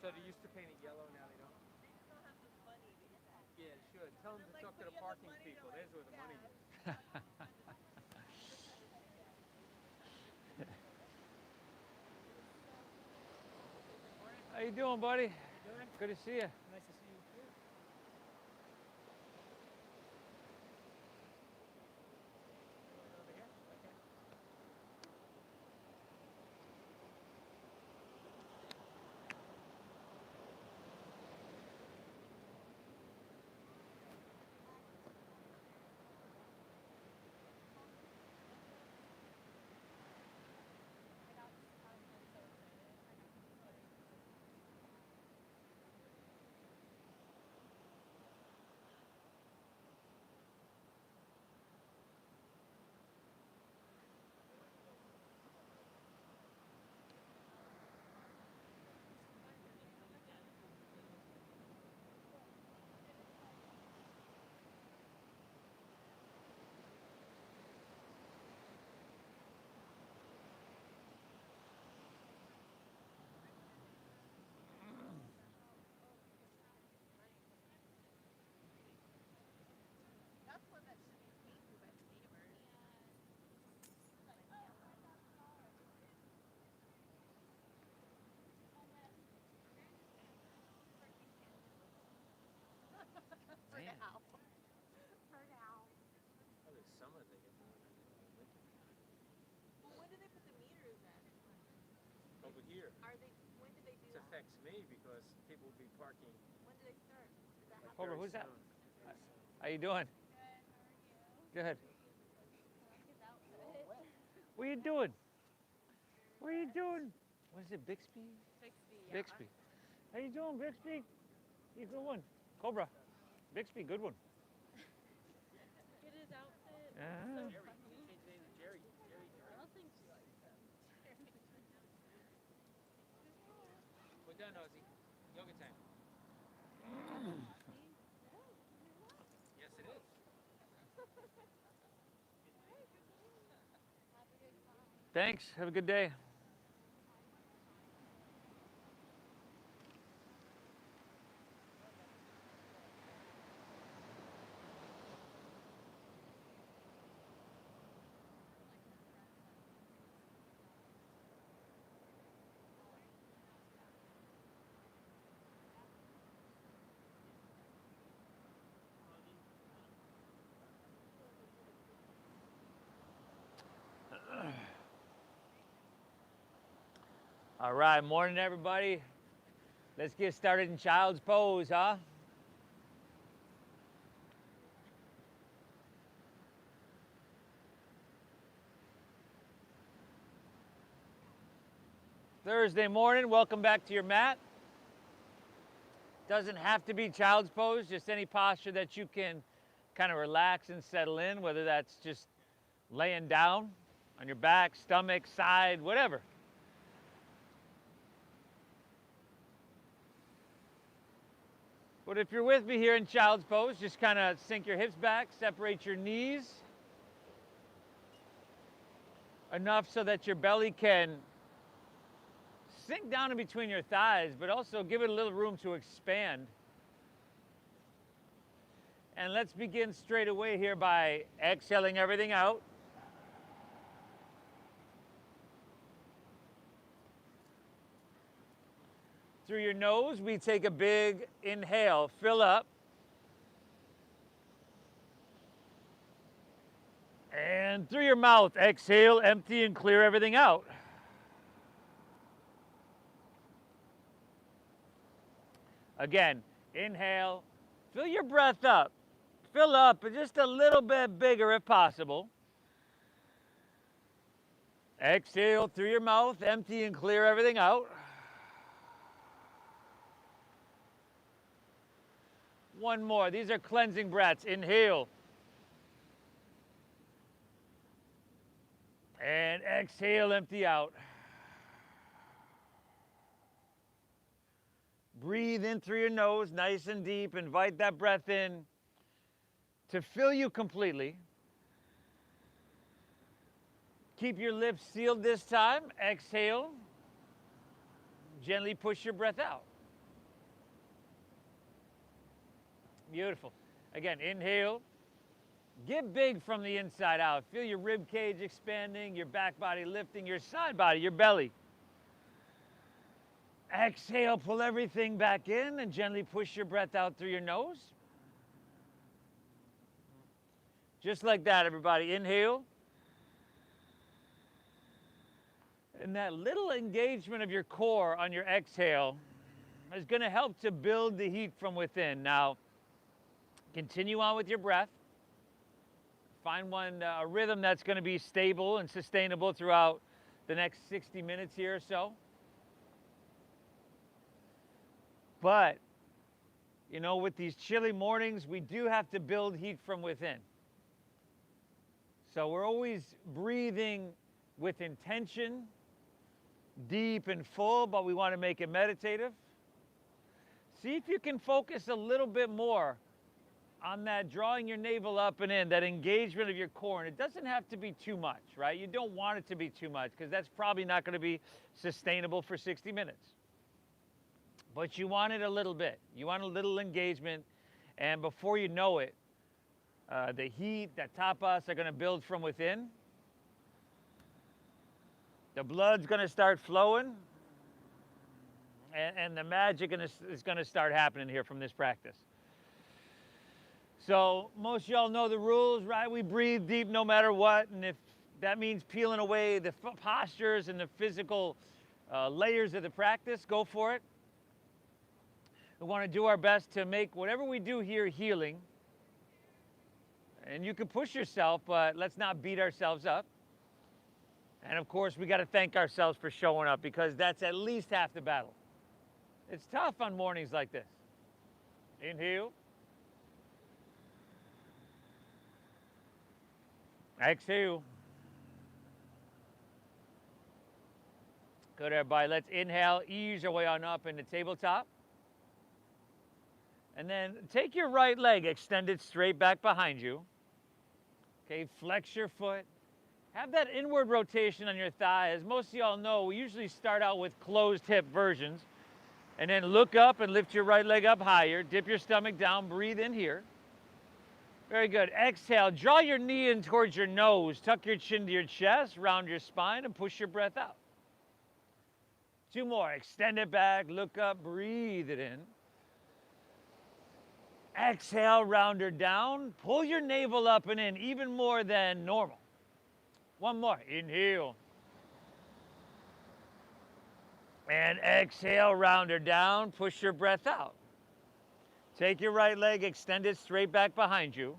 So they used to paint it yellow, now they don't. They still have the money, they said. Yeah, it should. Tell them to Like, talk to put the in the parking money to, people. like, There's where the money gas. is. Just had a ticket. How you doing, buddy? You doing? Good to see you. Nice to see you too. Over here? Okay. That's one that should be painted by the neighbors. For Man. now. For now. Oh, there's summer they get more than winter. Well, when do they put the meters in? Over here, Are they? When do they do it that? affects me because people will be parking When do they start? Does that like happen? Cobra, very who's that? soon. Very soon. How you doing? Good. What are you doing? What are you doing? What is it, Bixby? Bixby, yeah. Bixby. How you doing, Bixby? You good one. Cobra. Bixby, good one. Get his outfit. Yeah. Jerry, you changed his name to Jerry. Jerry. I don't think she likes him. We're done, Ozzy. Yoga time. Yes, it is. Thanks. Have a good day. All right, morning everybody. Let's get started in child's pose, huh? Thursday morning, welcome back to your mat. Doesn't have to be child's pose, just any posture that you can kind of relax and settle in, whether that's just laying down on your back, stomach, side, whatever. But if you're with me here in child's pose, just kind of sink your hips back, separate your knees enough so that your belly can sink down in between your thighs, but also give it a little room to expand. And let's begin straight away here by exhaling everything out. Through your nose, we take a big inhale, fill up. And through your mouth, exhale, empty and clear everything out. Again, inhale, fill your breath up. Fill up just a little bit bigger if possible. Exhale through your mouth, empty and clear everything out. One more. These are cleansing breaths. Inhale. And exhale, empty out. Breathe in through your nose, nice and deep. Invite that breath in to fill you completely. Keep your lips sealed this time. Exhale. Gently push your breath out. Beautiful. Again, inhale. Get big from the inside out. Feel your rib cage expanding, your back body lifting, your side body, your belly. Exhale, pull everything back in and gently push your breath out through your nose. Just like that, everybody. Inhale. And that little engagement of your core on your exhale is going to help to build the heat from within. Now, continue on with your breath. Find a rhythm that's going to be stable and sustainable throughout the next 60 minutes here or so. But, you know, with these chilly mornings, we do have to build heat from within. So we're always breathing with intention, deep and full, but we want to make it meditative. See if you can focus a little bit more on that drawing your navel up and in, that engagement of your core. And it doesn't have to be too much, right? You don't want it to be too much because that's probably not going to be sustainable for 60 minutes. But you want it a little bit. You want a little engagement. And before you know it, the heat, that tapas are going to build from within. The blood's going to start flowing. And the magic is going to start happening here from this practice. So most of y'all know the rules, right? We breathe deep no matter what. And if that means peeling away the postures and the physical layers of the practice, go for it. We want to do our best to make whatever we do here healing. And you can push yourself, but let's not beat ourselves up. And of course, we got to thank ourselves for showing up because that's at least half the battle. It's tough on mornings like this. Inhale. Exhale. Good, everybody. Let's inhale, ease our way on up into tabletop. And then take your right leg, extend it straight back behind you. Okay, flex your foot. Have that inward rotation on your thigh. As most of y'all know, we usually start out with closed hip versions. And then look up and lift your right leg up higher. Dip your stomach down, breathe in here. Very good. Exhale, draw your knee in towards your nose. Tuck your chin to your chest, round your spine, and push your breath out. 2 more. Extend it back, look up, breathe it in. Exhale, round her down. Pull your navel up and in, even more than normal. 1 more. Inhale. And exhale, round her down. Push your breath out. Take your right leg, extend it straight back behind you.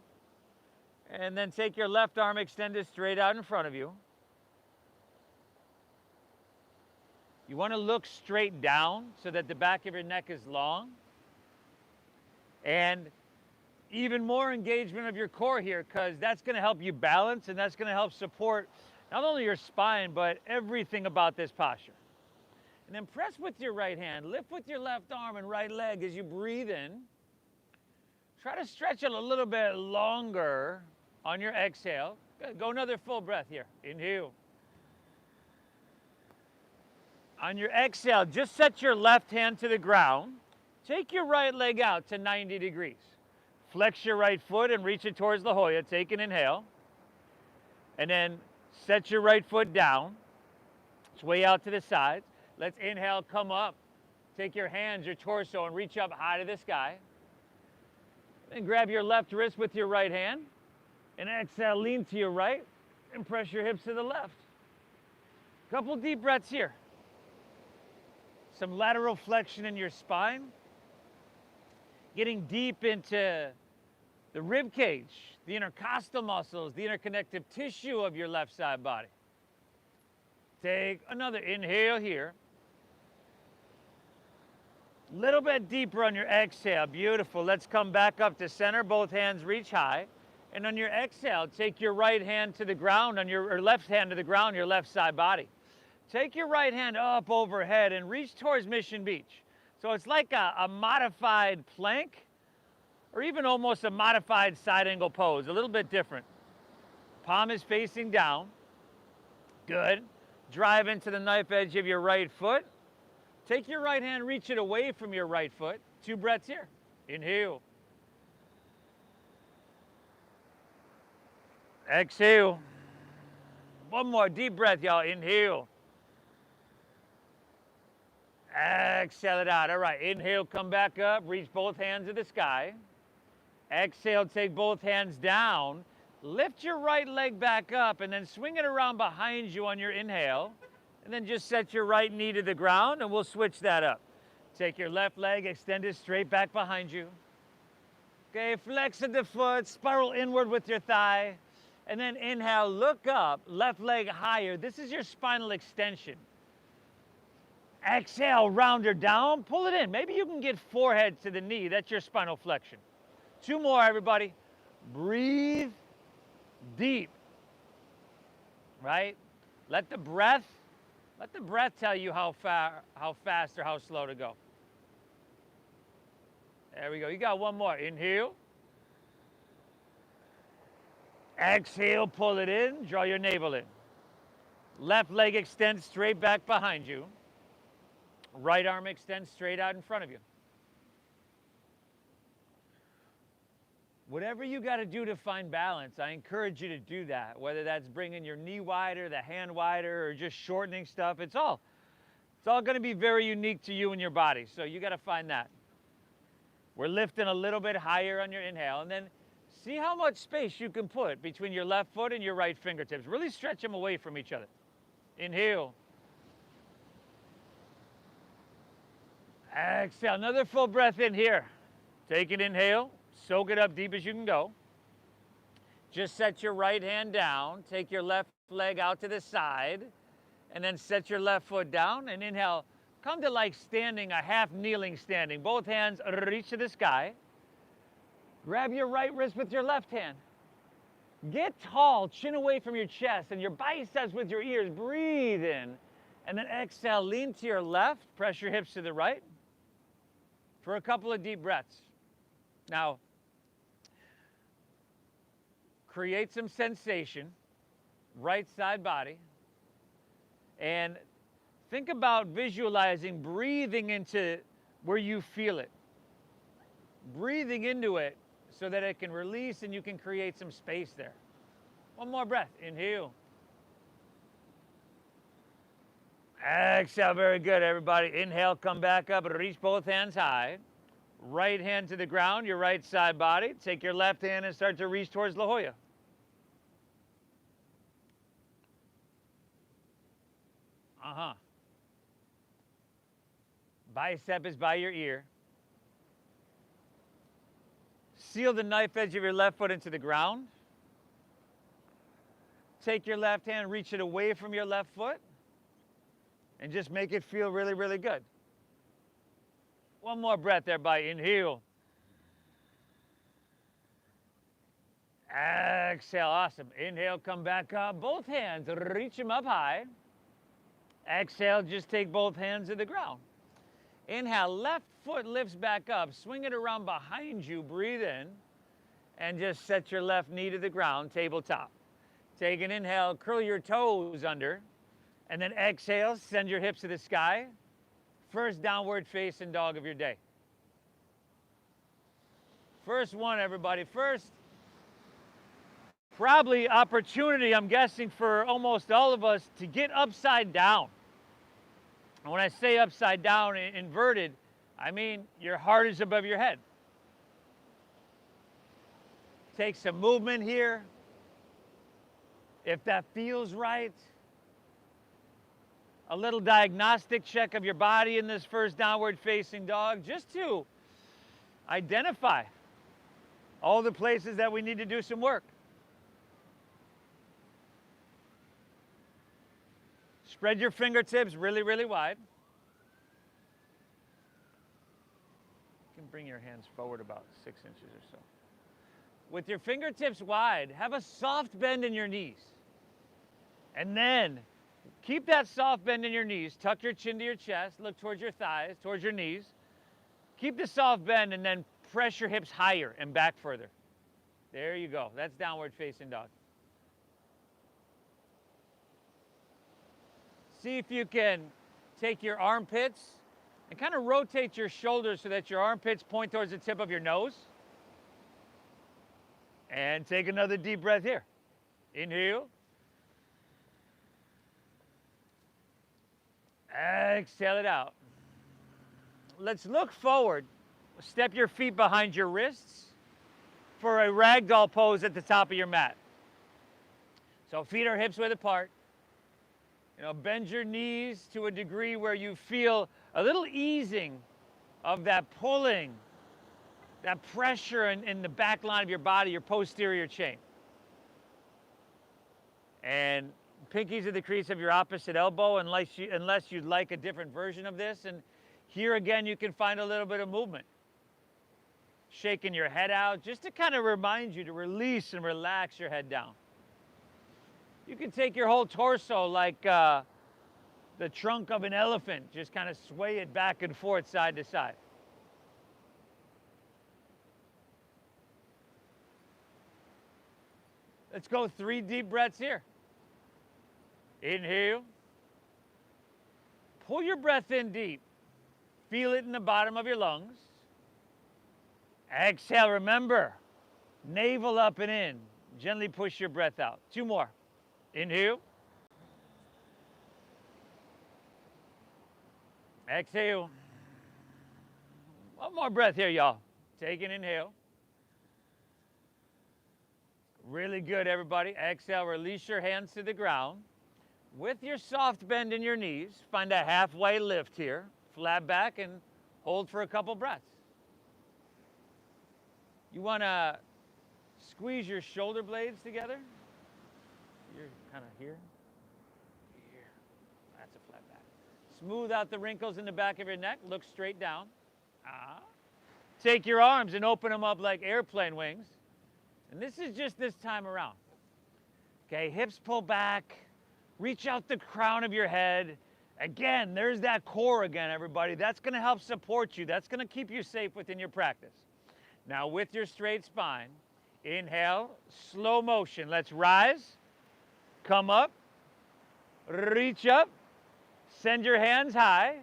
And then take your left arm, extend it straight out in front of you. You want to look straight down so that the back of your neck is long. And even more engagement of your core here because that's going to help you balance and that's going to help support not only your spine but everything about this posture. And then press with your right hand, lift with your left arm and right leg as you breathe in. Try to stretch it a little bit longer on your exhale. Good. Go another full breath here. Inhale. On your exhale, just set your left hand to the ground. Take your right leg out to 90 degrees. Flex your right foot and reach it towards La Jolla. Take an inhale. And then set your right foot down. It's way out to the side. Let's inhale, come up. Take your hands, your torso, and reach up high to the sky. Then grab your left wrist with your right hand. And exhale, lean to your right and press your hips to the left. Couple deep breaths here. Some lateral flexion in your spine. Getting deep into the rib cage, the intercostal muscles, the interconnective tissue of your left side body. Take another inhale here. Little bit deeper on your exhale. Beautiful. Let's come back up to center. Both hands reach high. And on your exhale, take your right hand to the ground, or left hand to the ground, your left side body. Take your right hand up overhead and reach towards Mission Beach. So it's like a modified plank, or even almost a modified side angle pose, a little bit different. Palm is facing down. Good. Drive into the knife edge of your right foot. Take your right hand, reach it away from your right foot. 2 breaths here. Inhale. Exhale. One more deep breath, y'all. Inhale. Exhale it out. All right, inhale, come back up, reach both hands to the sky. Exhale, take both hands down. Lift your right leg back up and then swing it around behind you on your inhale. And then just set your right knee to the ground and we'll switch that up. Take your left leg, extend it straight back behind you. Okay, flex at the foot, spiral inward with your thigh. And then inhale, look up, left leg higher. This is your spinal extension. Exhale, round her down, pull it in. Maybe you can get forehead to the knee. That's your spinal flexion. 2 more, everybody. Breathe deep, right? Let the breath tell you how fast or how slow to go. There we go. You got one more. Inhale. Exhale, pull it in, draw your navel in. Left leg extends straight back behind you. Right arm extends straight out in front of you. Whatever you got to do to find balance, I encourage you to do that. Whether that's bringing your knee wider, the hand wider, or just shortening stuff, it's all going to be very unique to you and your body. So you got to find that. We're lifting a little bit higher on your inhale, and then see how much space you can put between your left foot and your right fingertips. Really stretch them away from each other. Inhale. Exhale, another full breath in here. Take an inhale, soak it up deep as you can go. Just set your right hand down, take your left leg out to the side, and then set your left foot down and inhale. Come to like standing, a half kneeling standing. Both hands reach to the sky. Grab your right wrist with your left hand. Get tall, chin away from your chest and your biceps with your ears. Breathe in. And then exhale, lean to your left, press your hips to the right for a couple of deep breaths. Now, create some sensation, right side body, and think about visualizing breathing into where you feel it. Breathing into it so that it can release and you can create some space there. One more breath. Inhale. Exhale. Very good, everybody. Inhale, come back up and reach both hands high. Right hand to the ground, your right side body. Take your left hand and start to reach towards La Jolla. Bicep is by your ear. Seal the knife edge of your left foot into the ground. Take your left hand, reach it away from your left foot, and just make it feel really, really good. One more breath, everybody. Inhale. Exhale. Awesome. Inhale, come back up. Both hands, reach them up high. Exhale, just take both hands to the ground. Inhale, left foot lifts back up. Swing it around behind you. Breathe in. And just set your left knee to the ground, tabletop. Take an inhale, curl your toes under. And then exhale, send your hips to the sky. First downward facing dog of your day. First one, everybody. First, probably opportunity, I'm guessing, for almost all of us to get upside down. And when I say upside down, inverted, I mean your heart is above your head. Take some movement here. If that feels right, a little diagnostic check of your body in this first downward facing dog, just to identify all the places that we need to do some work. Spread your fingertips really, really wide. You can bring your hands forward about 6 inches or so. With your fingertips wide, have a soft bend in your knees. And then keep that soft bend in your knees. Tuck your chin to your chest. Look towards your thighs, towards your knees. Keep the soft bend and then press your hips higher and back further. There you go. That's downward facing dog. See if you can take your armpits and kind of rotate your shoulders so that your armpits point towards the tip of your nose. And take another deep breath here. Inhale. Exhale it out. Let's look forward. Step your feet behind your wrists for a ragdoll pose at the top of your mat. So feet are hips width apart. Bend your knees to a degree where you feel a little easing of that pulling, that pressure in the back line of your body, your posterior chain. And pinkies at the crease of your opposite elbow, unless you'd like a different version of this. And here again, you can find a little bit of movement. Shaking your head out, just to kind of remind you to release and relax your head down. You can take your whole torso like the trunk of an elephant, just kind of sway it back and forth, side to side. Let's go 3 deep breaths here. Inhale. Pull your breath in deep. Feel it in the bottom of your lungs. Exhale, remember, navel up and in. Gently push your breath out. 2 more. Inhale. Exhale. 1 more breath here, y'all. Take an inhale. Really good, everybody. Exhale, release your hands to the ground. With your soft bend in your knees, find a halfway lift here. Flat back and hold for a couple breaths. You want to squeeze your shoulder blades together. You're kind of here. Here. That's a flat back. Smooth out the wrinkles in the back of your neck. Look straight down. Take your arms and open them up like airplane wings. And this is just this time around. Okay, hips pull back. Reach out the crown of your head. Again, there's that core again, everybody. That's going to help support you. That's going to keep you safe within your practice. Now, with your straight spine, inhale, slow motion. Let's rise, come up, reach up, send your hands high.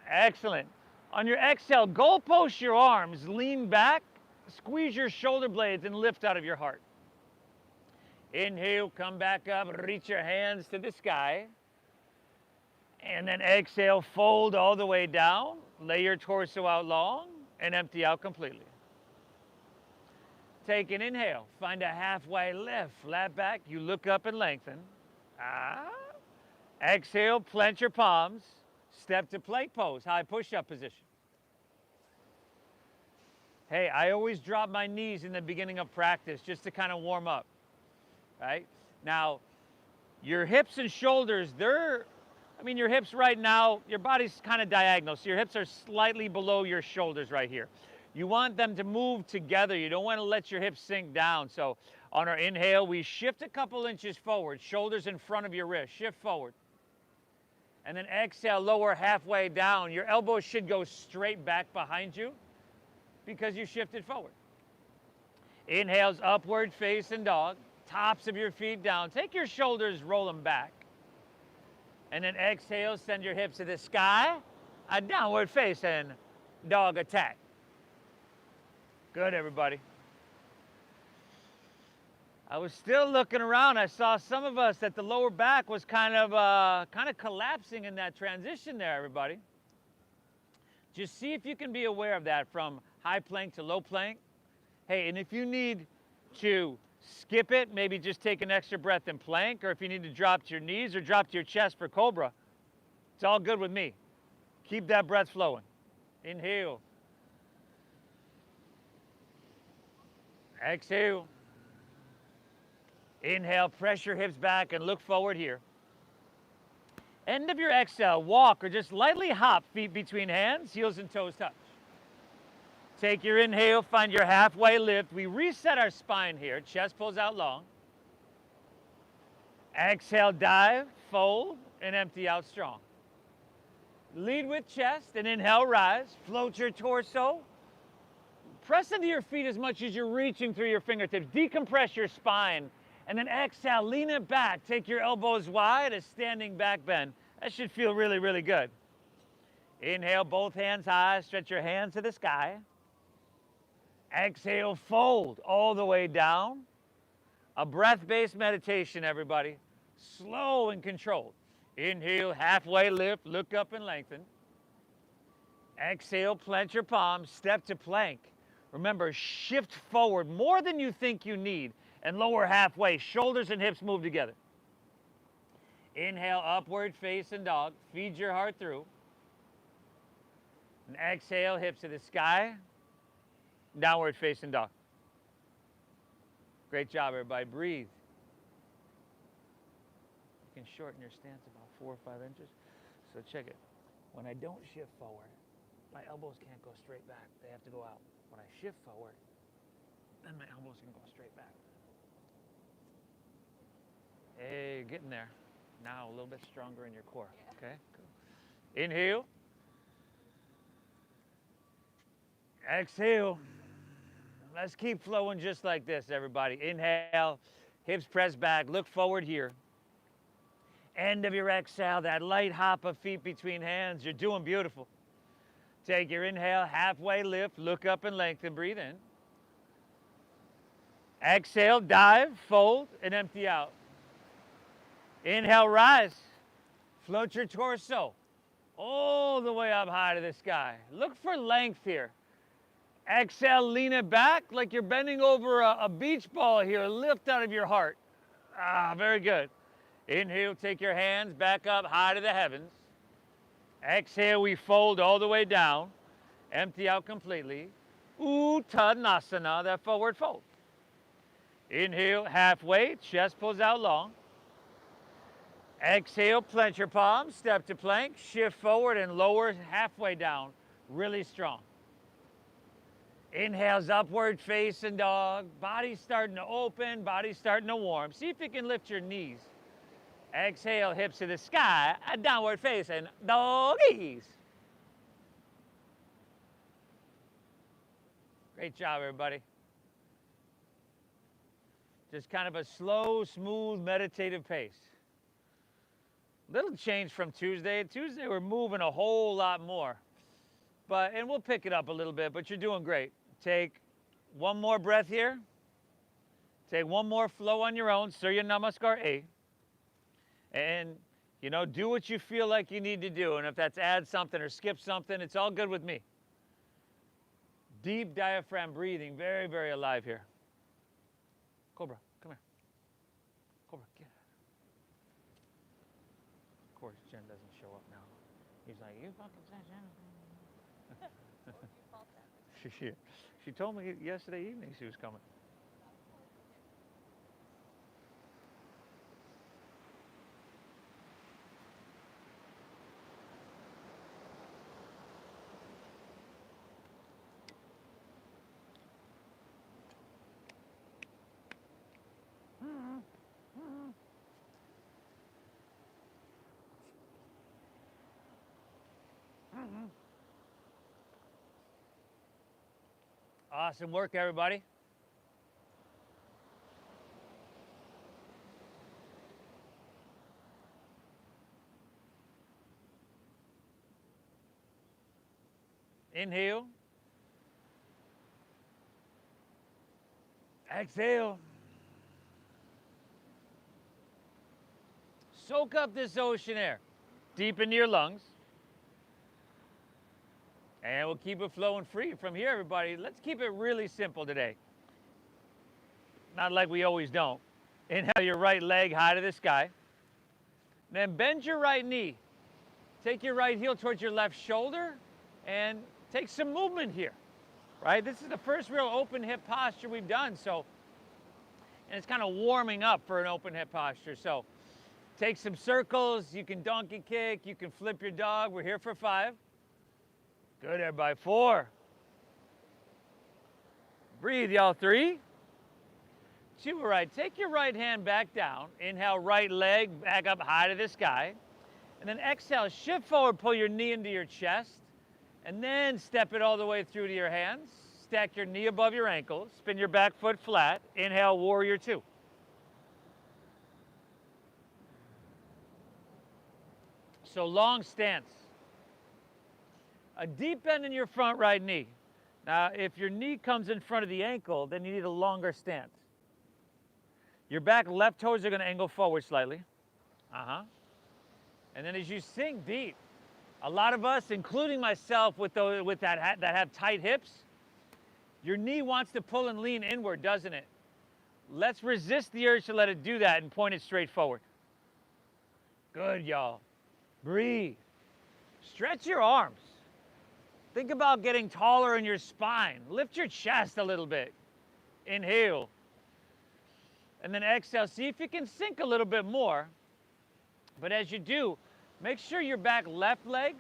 Excellent. On your exhale, goal post your arms, lean back, squeeze your shoulder blades, and lift out of your heart. Inhale, come back up, reach your hands to the sky. And then exhale, fold all the way down, lay your torso out long, and empty out completely. Take an inhale, find a halfway lift, flat back, you look up and lengthen. Exhale, plant your palms, step to plank pose, high push-up position. Hey, I always drop my knees in the beginning of practice just to kind of warm up, right? Now, your hips and shoulders, your hips right now, your body's kind of diagonal, so your hips are slightly below your shoulders right here. You want them to move together. You don't want to let your hips sink down. So on our inhale, we shift a couple inches forward, shoulders in front of your wrist, shift forward. And then exhale, lower halfway down. Your elbows should go straight back behind you because you shifted forward. Inhales, upward facing dog, tops of your feet down. Take your shoulders, roll them back. And then exhale, send your hips to the sky, a downward facing dog attack. Good, everybody. I was still looking around. I saw some of us that the lower back was kind of collapsing in that transition there, everybody. Just see if you can be aware of that from high plank to low plank. Hey, and if you need to skip it, maybe just take an extra breath in plank, or if you need to drop to your knees or drop to your chest for cobra, it's all good with me. Keep that breath flowing. Inhale. Exhale. Inhale, press your hips back and look forward here. End of your exhale, walk or just lightly hop, feet between hands, heels and toes touch. Take your inhale, find your halfway lift. We reset our spine here, chest pulls out long. Exhale, dive, fold, and empty out strong. Lead with chest and inhale, rise, float your torso. Press into your feet as much as you're reaching through your fingertips. Decompress your spine. And then exhale, lean it back. Take your elbows wide, a standing back bend. That should feel really, really good. Inhale, both hands high. Stretch your hands to the sky. Exhale, fold all the way down. A breath-based meditation, everybody. Slow and controlled. Inhale, halfway lift, look up and lengthen. Exhale, plant your palms, step to plank. Remember, shift forward more than you think you need and lower halfway. Shoulders and hips move together. Inhale, upward facing dog. Feed your heart through. And exhale, hips to the sky. Downward facing dog. Great job, everybody. Breathe. You can shorten your stance about 4 or 5 inches. So check it. When I don't shift forward, my elbows can't go straight back. They have to go out. When I shift forward, then my elbows can go straight back. Hey, you're getting there. Now a little bit stronger in your core. Yeah. Okay, cool. Inhale. Exhale. Let's keep flowing just like this, everybody. Inhale, hips press back, look forward here. End of your exhale, that light hop of feet between hands. You're doing beautiful. Take your inhale, halfway lift, look up and lengthen, breathe in. Exhale, dive, fold, and empty out. Inhale, rise. Float your torso all the way up high to the sky. Look for length here. Exhale, lean it back like you're bending over a beach ball here. Lift out of your heart. Ah, very good. Inhale, take your hands back up high to the heavens. Exhale, we fold all the way down. Empty out completely. Uttanasana, that forward fold. Inhale, halfway, chest pulls out long. Exhale, plant your palms, step to plank, shift forward and lower halfway down. Really strong. Inhales, upward facing dog. Body starting to open, body starting to warm. See if you can lift your knees. Exhale, hips to the sky, a downward facing doggies. Great job, everybody. Just kind of a slow, smooth, meditative pace. Little change from Tuesday. Tuesday, we're moving a whole lot more. And we'll pick it up a little bit, but you're doing great. Take one more breath here. Take one more flow on your own, Surya Namaskar A. And, you know, do what you feel like you need to do. And if that's add something or skip something, it's all good with me. Deep diaphragm breathing, very, very alive here. Cobra, come here. Cobra, get out. Of course, Jen doesn't show up now. He's like, you fucking said Jen. She told me yesterday evening she was coming. Awesome work, everybody. Inhale. Exhale. Soak up this ocean air deep into your lungs. And we'll keep it flowing free from here, everybody. Let's keep it really simple today. Not like we always don't. Inhale your right leg high to the sky. Then bend your right knee. Take your right heel towards your left shoulder and take some movement here, right? This is the first real open hip posture we've done. And it's kind of warming up for an open hip posture. So take some circles. You can donkey kick. You can flip your dog. We're here for 5. Good, everybody. 4. Breathe, y'all. 3. 2, all right. Take your right hand back down. Inhale, right leg back up high to the sky. And then exhale, shift forward, pull your knee into your chest. And then step it all the way through to your hands. Stack your knee above your ankle. Spin your back foot flat. Inhale, warrior 2. So long stance. A deep bend in your front right knee. Now, if your knee comes in front of the ankle, then you need a longer stance. Your back left toes are going to angle forward slightly. And then as you sink deep, a lot of us, including myself that have tight hips, your knee wants to pull and lean inward, doesn't it? Let's resist the urge to let it do that and point it straight forward. Good, y'all. Breathe. Stretch your arms. Think about getting taller in your spine. Lift your chest a little bit. Inhale. And then exhale. See if you can sink a little bit more. But as you do, make sure your back left leg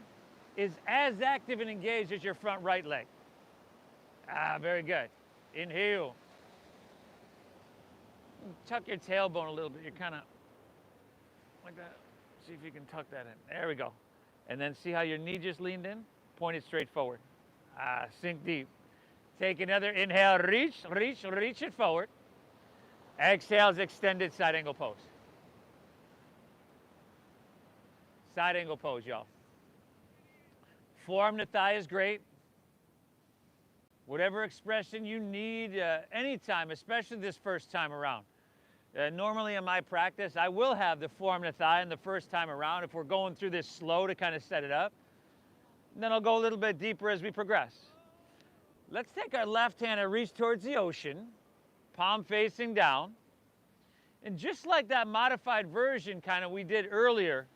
is as active and engaged as your front right leg. Very good. Inhale. Tuck your tailbone a little bit. You're kind of like that. See if you can tuck that in. There we go. And then see how your knee just leaned in? Point it straight forward. Sink deep. Take another inhale. Reach it forward. Exhale is extended side angle pose. Side angle pose, y'all. Forearm to thigh is great. Whatever expression you need anytime, especially this first time around. Normally in my practice, I will have the forearm to thigh in the first time around if we're going through this slow to kind of set it up. And then I'll go a little bit deeper as we progress. Let's take our left hand and reach towards the ocean, palm facing down. And just like that modified version kind of we did earlier,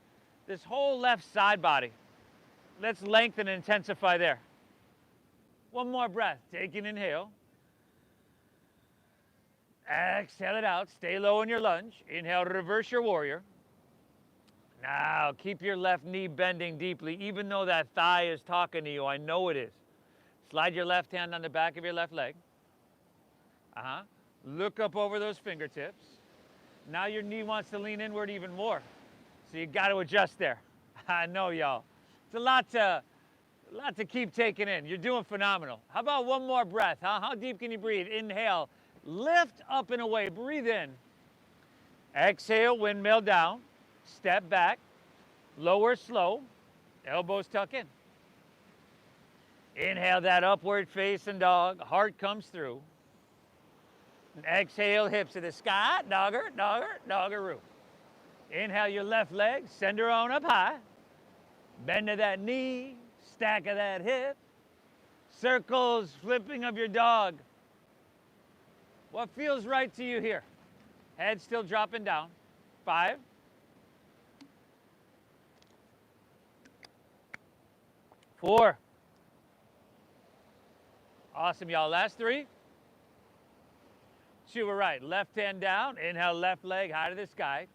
this whole left side body, let's lengthen and intensify there. One more breath. Take an inhale. Exhale it out. Stay low in your lunge. Inhale, reverse your warrior. Now, keep your left knee bending deeply, even though that thigh is talking to you. I know it is. Slide your left hand on the back of your left leg. Look up over those fingertips. Now your knee wants to lean inward even more. So you got to adjust there. I know, y'all. It's a lot to keep taking in. You're doing phenomenal. How about one more breath, huh? How deep can you breathe? Inhale. Lift up and away. Breathe in. Exhale, windmill down. Step back. Lower slow. Elbows tuck in. Inhale that upward facing dog. Heart comes through. And exhale, hips to the sky. Dogger, dogger, doggeroo. Inhale your left leg. Send her on up high. Bend to that knee. Stack of that hip. Circles, flipping of your dog. What feels right to you here? Head still dropping down. 5. 4. Awesome, y'all. Last 3. To the right. Left hand down. Inhale, left leg high to the sky.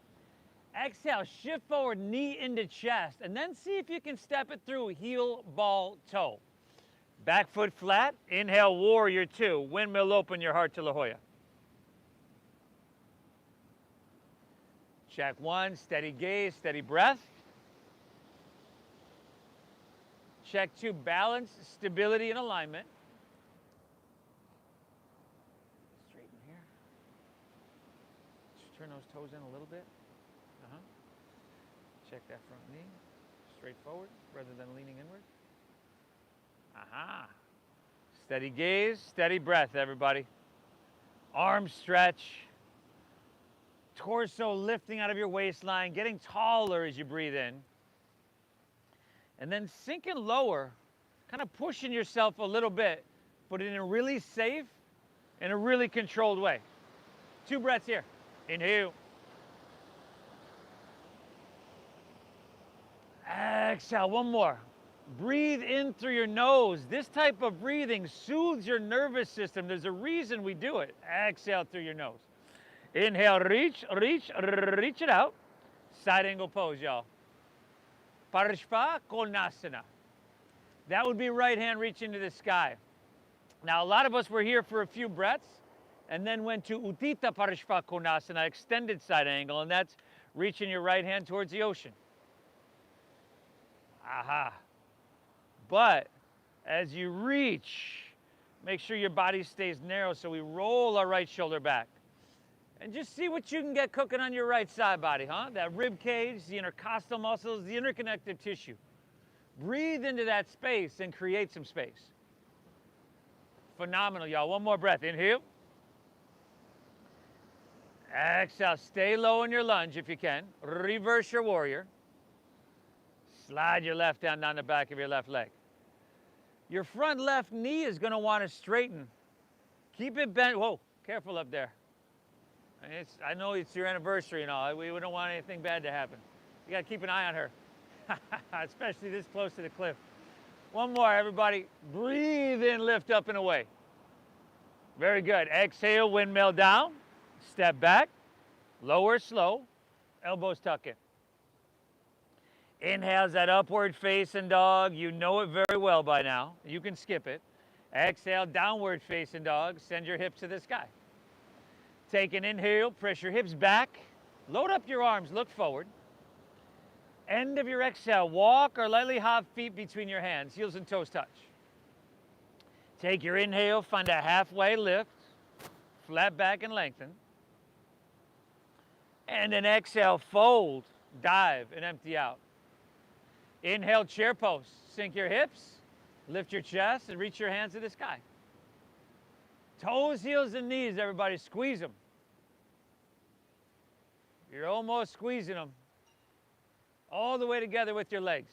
Exhale, shift forward, knee into chest. And then see if you can step it through heel, ball, toe. Back foot flat. Inhale, warrior 2. Windmill open your heart to La Jolla. Check 1. Steady gaze, steady breath. Check 2. Balance, stability, and alignment. Straighten here. Just turn those toes in a little bit. Check that front knee. Straight forward rather than leaning inward. Steady gaze, steady breath, everybody. Arm stretch. Torso lifting out of your waistline, getting taller as you breathe in. And then sinking lower, kind of pushing yourself a little bit, but in a really safe and a really controlled way. 2 breaths here. Inhale. Exhale, one more. Breathe in through your nose. This type of breathing soothes your nervous system. There's a reason we do it. Exhale through your nose. Inhale, reach it out. Side angle pose, y'all. Parshva Konasana. That would be right hand reaching to the sky. Now, a lot of us were here for a few breaths and then went to Uttita Parshva Konasana, extended side angle, and that's reaching your right hand towards the ocean. But as you reach, make sure your body stays narrow, so we roll our right shoulder back. And just see what you can get cooking on your right side body, huh? That rib cage, the intercostal muscles, the interconnective tissue. Breathe into that space and create some space. Phenomenal, y'all. One more breath. Inhale. Exhale, stay low in your lunge if you can. Reverse your warrior. Slide your left hand down the back of your left leg. Your front left knee is going to want to straighten. Keep it bent. Whoa, careful up there. I know it's your anniversary and all. We don't want anything bad to happen. You got to keep an eye on her, especially this close to the cliff. One more, everybody. Breathe in, lift up and away. Very good. Exhale, windmill down. Step back. Lower, slow. Elbows tuck in. Inhales that upward facing dog. You know it very well by now. You can skip it. Exhale, downward facing dog. Send your hips to the sky. Take an inhale, press your hips back. Load up your arms, look forward. End of your exhale, walk or lightly hop feet between your hands, heels and toes touch. Take your inhale, find a halfway lift, flat back and lengthen. And then exhale, fold, dive and empty out. Inhale, chair pose. Sink your hips, lift your chest, and reach your hands to the sky. Toes, heels, and knees, everybody, squeeze them. You're almost squeezing them all the way together with your legs.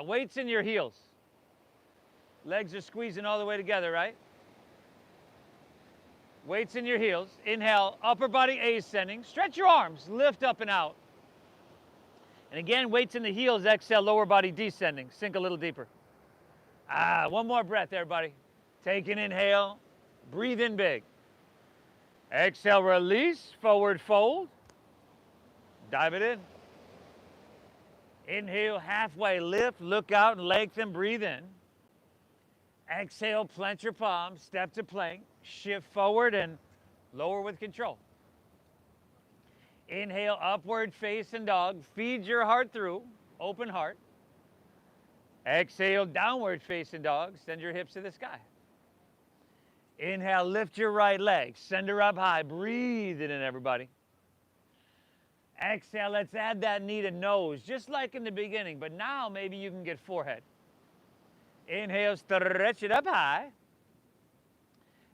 Weights in your heels. Legs are squeezing all the way together, right? Weights in your heels. Inhale, upper body ascending. Stretch your arms, lift up and out. And again, weights in the heels, exhale, lower body descending. Sink a little deeper. One more breath, everybody. Take an inhale, breathe in big. Exhale, release, forward fold. Dive it in. Inhale, halfway lift, look out and lengthen, breathe in. Exhale, plant your palms, step to plank, shift forward and lower with control. Inhale, upward facing dog, feed your heart through, open heart. Exhale, downward facing dog, send your hips to the sky. Inhale, lift your right leg, send her up high, breathe it in, everybody. Exhale, let's add that knee to nose, just like in the beginning, but now maybe you can get forehead. Inhale, stretch it up high.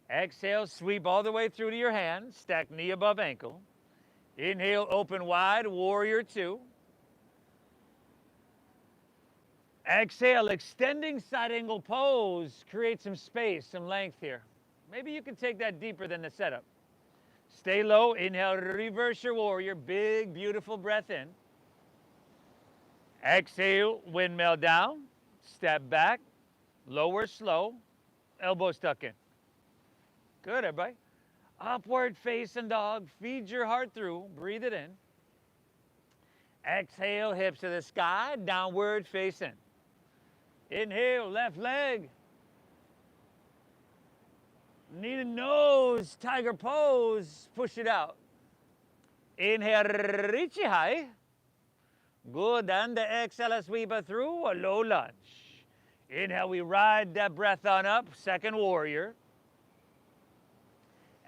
Exhale, sweep all the way through to your hands, stack knee above ankle. Inhale, open wide, warrior two. Exhale, extending side angle pose, create some space, some length here. Maybe you can take that deeper than the setup. Stay low, inhale, reverse your warrior, big, beautiful breath in. Exhale, windmill down, step back, lower slow, elbows tuck in. Good, everybody. Upward facing dog, feed your heart through, breathe it in. Exhale, hips to the sky, downward face in. Inhale, left leg. Knee to nose, tiger pose, push it out. Inhale, reach it high. Good, and the exhale, sweep it through, a low lunge. Inhale, we ride that breath on up, second warrior.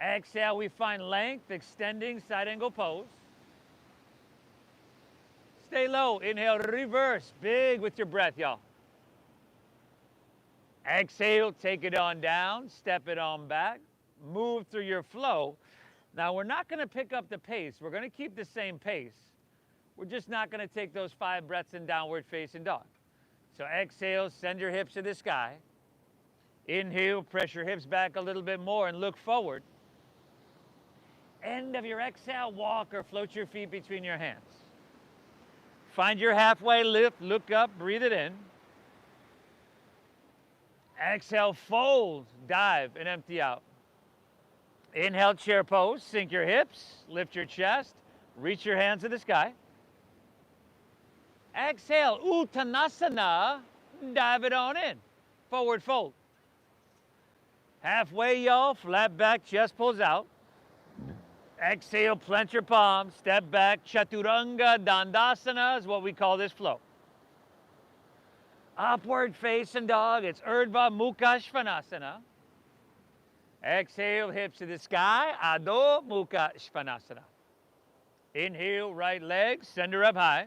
Exhale, we find length, extending side angle pose. Stay low, inhale, reverse, big with your breath, y'all. Exhale, take it on down, step it on back, move through your flow. Now, we're not going to pick up the pace. We're going to keep the same pace. We're just not going to take those 5 breaths in downward facing dog. So exhale, send your hips to the sky. Inhale, press your hips back a little bit more and look forward. End of your exhale, walk or float your feet between your hands. Find your halfway lift, look up, breathe it in. Exhale, fold, dive, and empty out. Inhale, chair pose, sink your hips, lift your chest, reach your hands to the sky. Exhale, Uttanasana, dive it on in, forward fold. Halfway, y'all, flat back, chest pulls out. Exhale, plant your palms, step back, Chaturanga Dandasana is what we call this flow. Upward facing dog, it's Urdhva Mukha Svanasana. Exhale, hips to the sky, Adho Mukha Svanasana. Inhale, right leg, send her up high.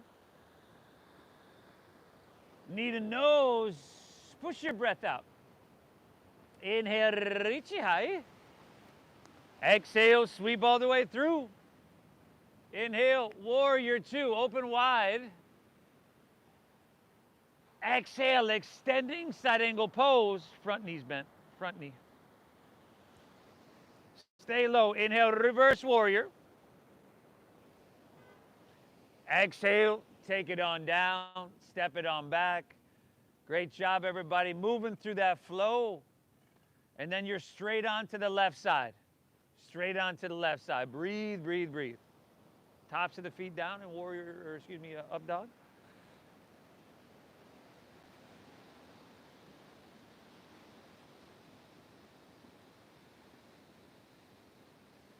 Knee to nose, push your breath out. Inhale, reach high. Exhale, sweep all the way through. Inhale, warrior two, open wide. Exhale, extending, side angle pose. Front knee's bent, front knee. Stay low. Inhale, reverse warrior. Exhale, take it on down, step it on back. Great job, everybody. Moving through that flow. And then you're straight on to the left side. Straight on to the left side. Breathe, breathe, breathe. Tops of the feet down in warrior, or excuse me, up dog.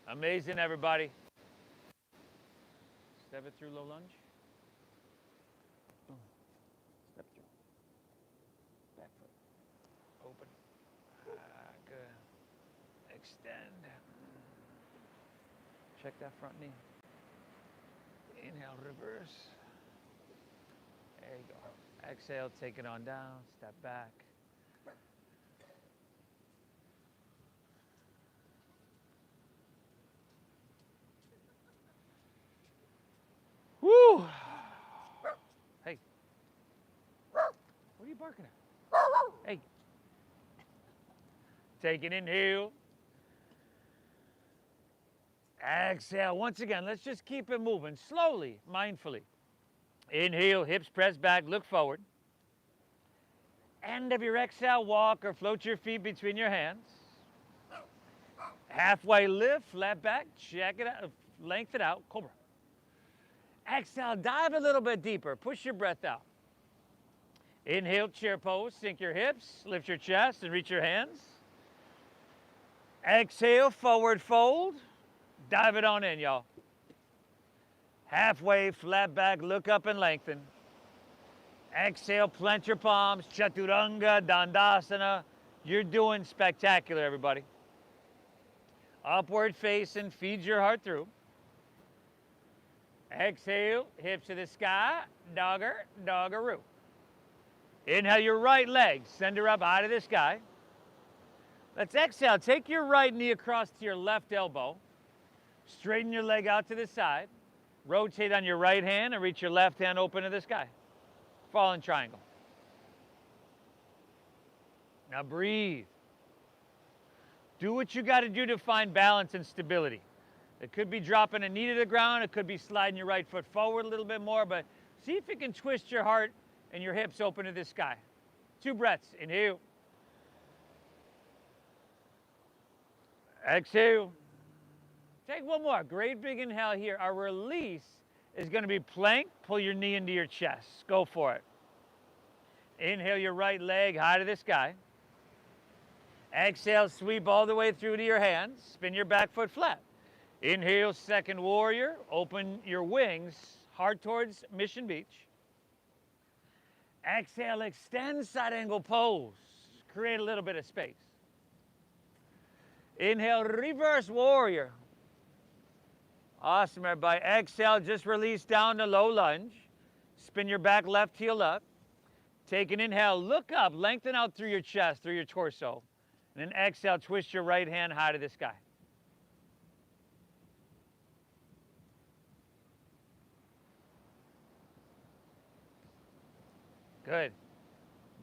Amazing, everybody. Step it through low lunge. Step through. Back foot. Open. Good. Extend. Check that front knee. Inhale, reverse. There you go. Exhale, take it on down. Step back. Woo! Hey. What are you barking at? Hey. Take an inhale. Exhale. Once again, let's just keep it moving slowly, mindfully. Inhale, hips press back, look forward. End of your exhale, walk or float your feet between your hands. Halfway lift, flat back, check it out, length it out, cobra. Exhale, dive a little bit deeper, push your breath out. Inhale, chair pose, sink your hips, lift your chest and reach your hands. Exhale, forward fold, dive it on in, y'all. Halfway, flat back, look up and lengthen. Exhale, plant your palms, chaturanga, dandasana. You're doing spectacular, everybody. Upward facing, feed your heart through. Exhale, hips to the sky, dogger, doggeroo. Inhale your right leg, send her up high to the sky. Let's exhale, take your right knee across to your left elbow. Straighten your leg out to the side. Rotate on your right hand and reach your left hand open to the sky. Fallen triangle. Now breathe. Do what you got to do to find balance and stability. It could be dropping a knee to the ground. It could be sliding your right foot forward a little bit more, but see if you can twist your heart and your hips open to the sky. 2 breaths. Inhale. Exhale. Take one more. Great big inhale here. Our release is going to be plank. Pull your knee into your chest. Go for it. Inhale your right leg high to the sky. Exhale, sweep all the way through to your hands. Spin your back foot flat. Inhale, second warrior. Open your wings, heart towards Mission Beach. Exhale, extend side angle pose. Create a little bit of space. Inhale, reverse warrior. Awesome, everybody. Exhale, just release down to low lunge. Spin your back left heel up. Take an inhale, look up, lengthen out through your chest, through your torso. And then exhale, twist your right hand high to the sky. Good.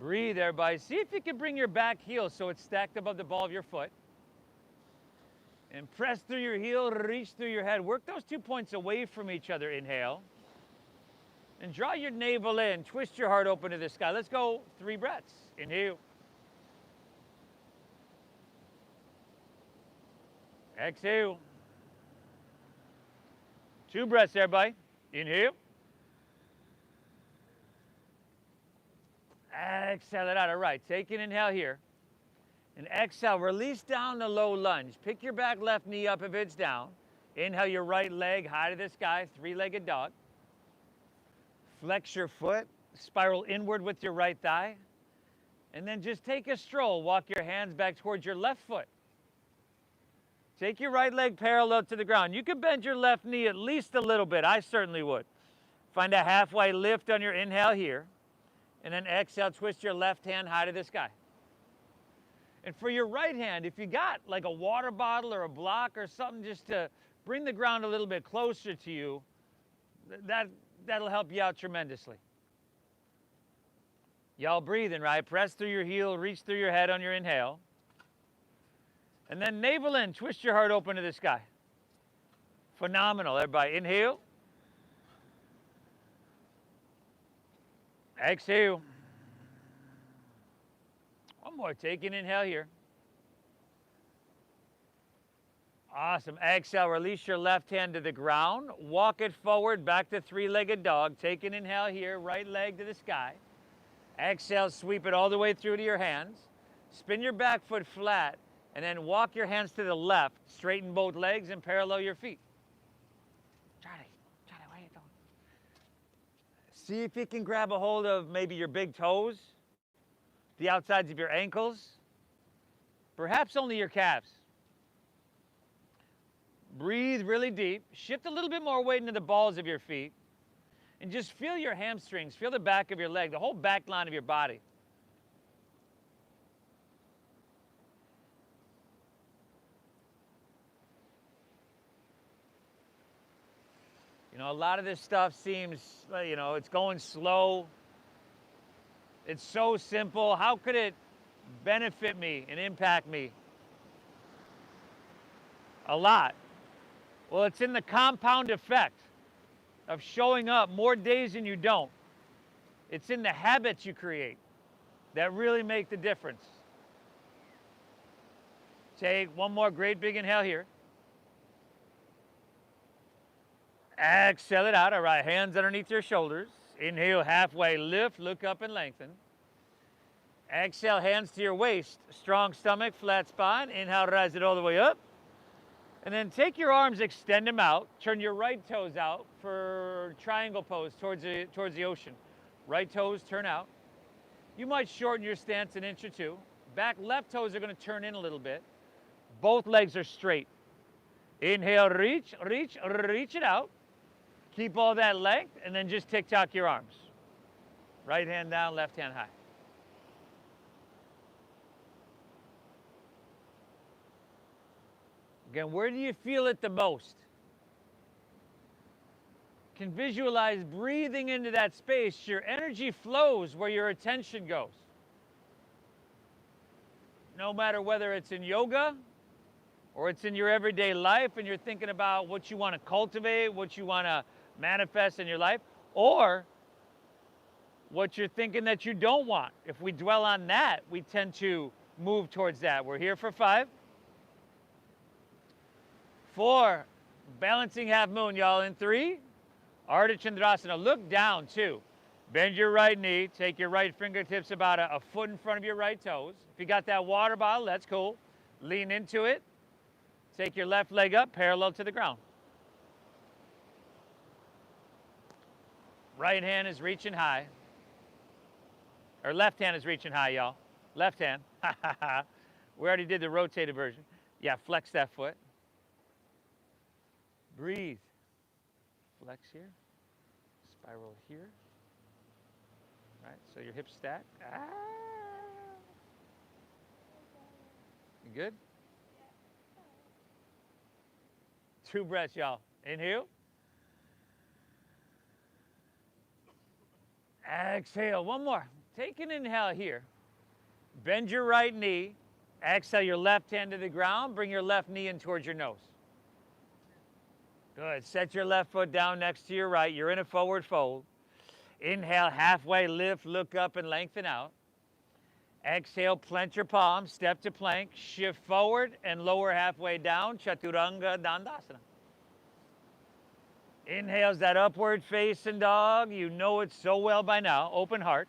Breathe, everybody. See if you can bring your back heel so it's stacked above the ball of your foot. And press through your heel, reach through your head. Work those 2 points away from each other. Inhale. And draw your navel in. Twist your heart open to the sky. Let's go 3 breaths. Inhale. Exhale. 2 breaths, everybody. Inhale. Exhale it out. All right. Take an inhale here. And exhale, release down to low lunge. Pick your back left knee up if it's down. Inhale your right leg high to the sky, 3-legged dog. Flex your foot, spiral inward with your right thigh. And then just take a stroll. Walk your hands back towards your left foot. Take your right leg parallel to the ground. You can bend your left knee at least a little bit. I certainly would. Find a halfway lift on your inhale here. And then exhale, twist your left hand high to the sky. And for your right hand, if you got like a water bottle or a block or something just to bring the ground a little bit closer to you, that'll help you out tremendously. Y'all breathing, right? Press through your heel, reach through your head on your inhale. And then navel in, twist your heart open to the sky. Phenomenal, everybody. Inhale. Exhale. One more, take an inhale here. Awesome. Exhale, release your left hand to the ground. Walk it forward, back to three-legged dog. Take an inhale here, right leg to the sky. Exhale, sweep it all the way through to your hands. Spin your back foot flat, and then walk your hands to the left. Straighten both legs and parallel your feet. Charlie, where you going? See if you can grab a hold of maybe your big toes, the outsides of your ankles, perhaps only your calves. Breathe really deep. Shift a little bit more weight into the balls of your feet. And just feel your hamstrings, feel the back of your leg, the whole back line of your body. You know, a lot of this stuff seems, you know, it's going slow. It's so simple. How could it benefit me and impact me? A lot. Well, it's in the compound effect of showing up more days than you don't. It's in the habits you create that really make the difference. Take one more great big inhale here. Exhale it out. All right, hands underneath your shoulders. Inhale, halfway lift, look up and lengthen. Exhale, hands to your waist. Strong stomach, flat spine. Inhale, rise it all the way up. And then take your arms, extend them out. Turn your right toes out for triangle pose towards the ocean. Right toes turn out. You might shorten your stance an inch or two. Back left toes are going to turn in a little bit. Both legs are straight. Inhale, reach it out. Keep all that length, and then just tick-tock your arms. Right hand down, left hand high. Again, where do you feel it the most? You can visualize breathing into that space. Your energy flows where your attention goes. No matter whether it's in yoga or it's in your everyday life and you're thinking about what you want to cultivate, what you want to manifest in your life, or what you're thinking that you don't want. If we dwell on that, we tend to move towards that. We're here for 5. 4, balancing half moon, y'all. In 3, Ardha Chandrasana. Look down, too. Bend your right knee. Take your right fingertips about a foot in front of your right toes. If you got that water bottle, that's cool. Lean into it. Take your left leg up, parallel to the ground. Right hand is reaching high. Or left hand is reaching high, y'all. Left hand. We already did the rotated version. Yeah, flex that foot. Breathe. Flex here. Spiral here. Right, so your hips stack. You good? 2 breaths, y'all. Inhale. Exhale. One more. Take an inhale here. Bend your right knee. Exhale your left hand to the ground. Bring your left knee in towards your nose. Good. Set your left foot down next to your right. You're in a forward fold. Inhale, halfway lift, look up and lengthen out. Exhale, plant your palms, step to plank, shift forward and lower halfway down, Chaturanga Dandasana. Inhale's that upward facing dog. You know it so well by now. Open heart.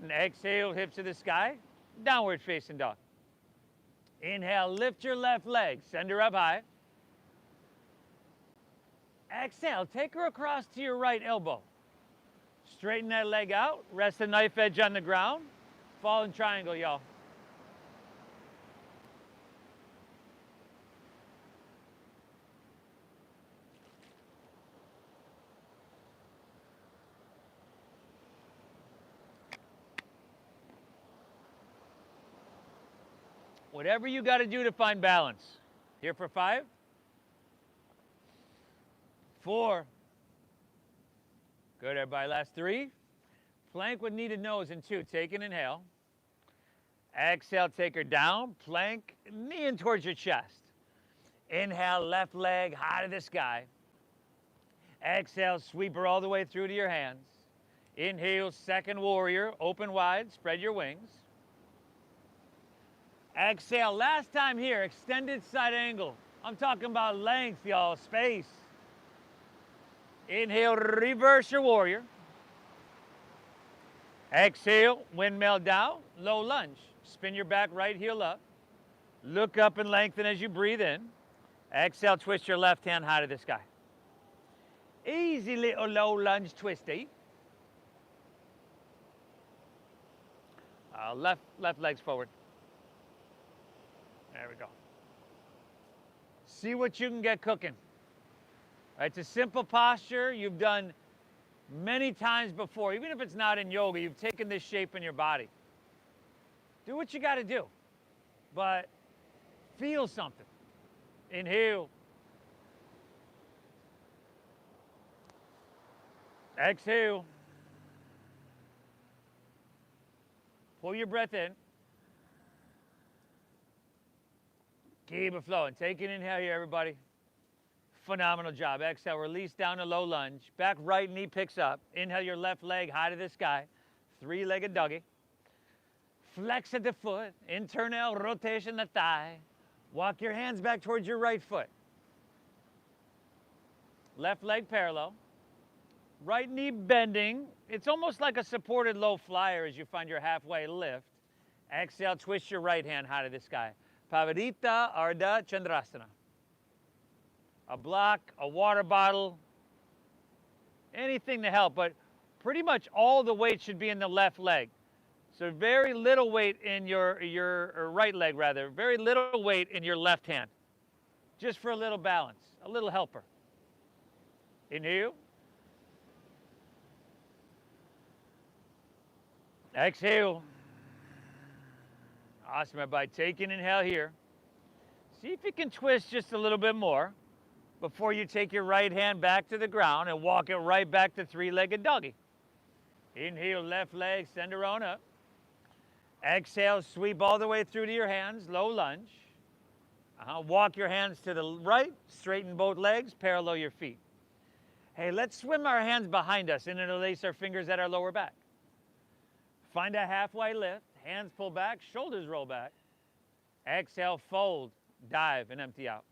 And exhale, hips to the sky, downward facing dog. Inhale, lift your left leg, send her up high. Exhale, take her across to your right elbow. Straighten that leg out, rest the knife edge on the ground. Fallen triangle, y'all. Whatever you got to do to find balance. Here for 5, 4. Good, everybody. Last 3. Plank with kneaded nose in 2. Take an inhale. Exhale, take her down. Plank, knee in towards your chest. Inhale, left leg high to the sky. Exhale, sweep her all the way through to your hands. Inhale, second warrior, open wide, spread your wings. Exhale, last time here, extended side angle. I'm talking about length, y'all, space. Inhale, reverse your warrior. Exhale, windmill down, low lunge. Spin your back, right heel up. Look up and lengthen as you breathe in. Exhale, twist your left hand high to the sky. Easy little low lunge twisty. Left legs forward. There we go. See what you can get cooking. All right, it's a simple posture you've done many times before. Even if it's not in yoga, you've taken this shape in your body. Do what you got to do, but feel something. Inhale. Exhale. Pull your breath in. Keep it flowing. Take an inhale here, everybody. Phenomenal job. Exhale, release down to low lunge. Back right knee picks up. Inhale your left leg high to the sky. 3-legged doggy. Flex at the foot. Internal rotation the thigh. Walk your hands back towards your right foot. Left leg parallel. Right knee bending. It's almost like a supported low flyer as you find your halfway lift. Exhale, twist your right hand high to the sky. Pavarita Ardha Chandrasana. A block, a water bottle, anything to help, but pretty much all the weight should be in the left leg. So very little weight in your right leg rather, very little weight in your left hand. Just for a little balance, a little helper. Inhale. Exhale. Awesome, everybody. Take an inhale here. See if you can twist just a little bit more before you take your right hand back to the ground and walk it right back to 3-legged doggy. Inhale, left leg, send her on up. Exhale, sweep all the way through to your hands, low lunge. Walk your hands to the right, straighten both legs, parallel your feet. Hey, let's swim our hands behind us and interlace our fingers at our lower back. Find a halfway lift, hands pull back, shoulders roll back. Exhale, fold, dive, and empty out.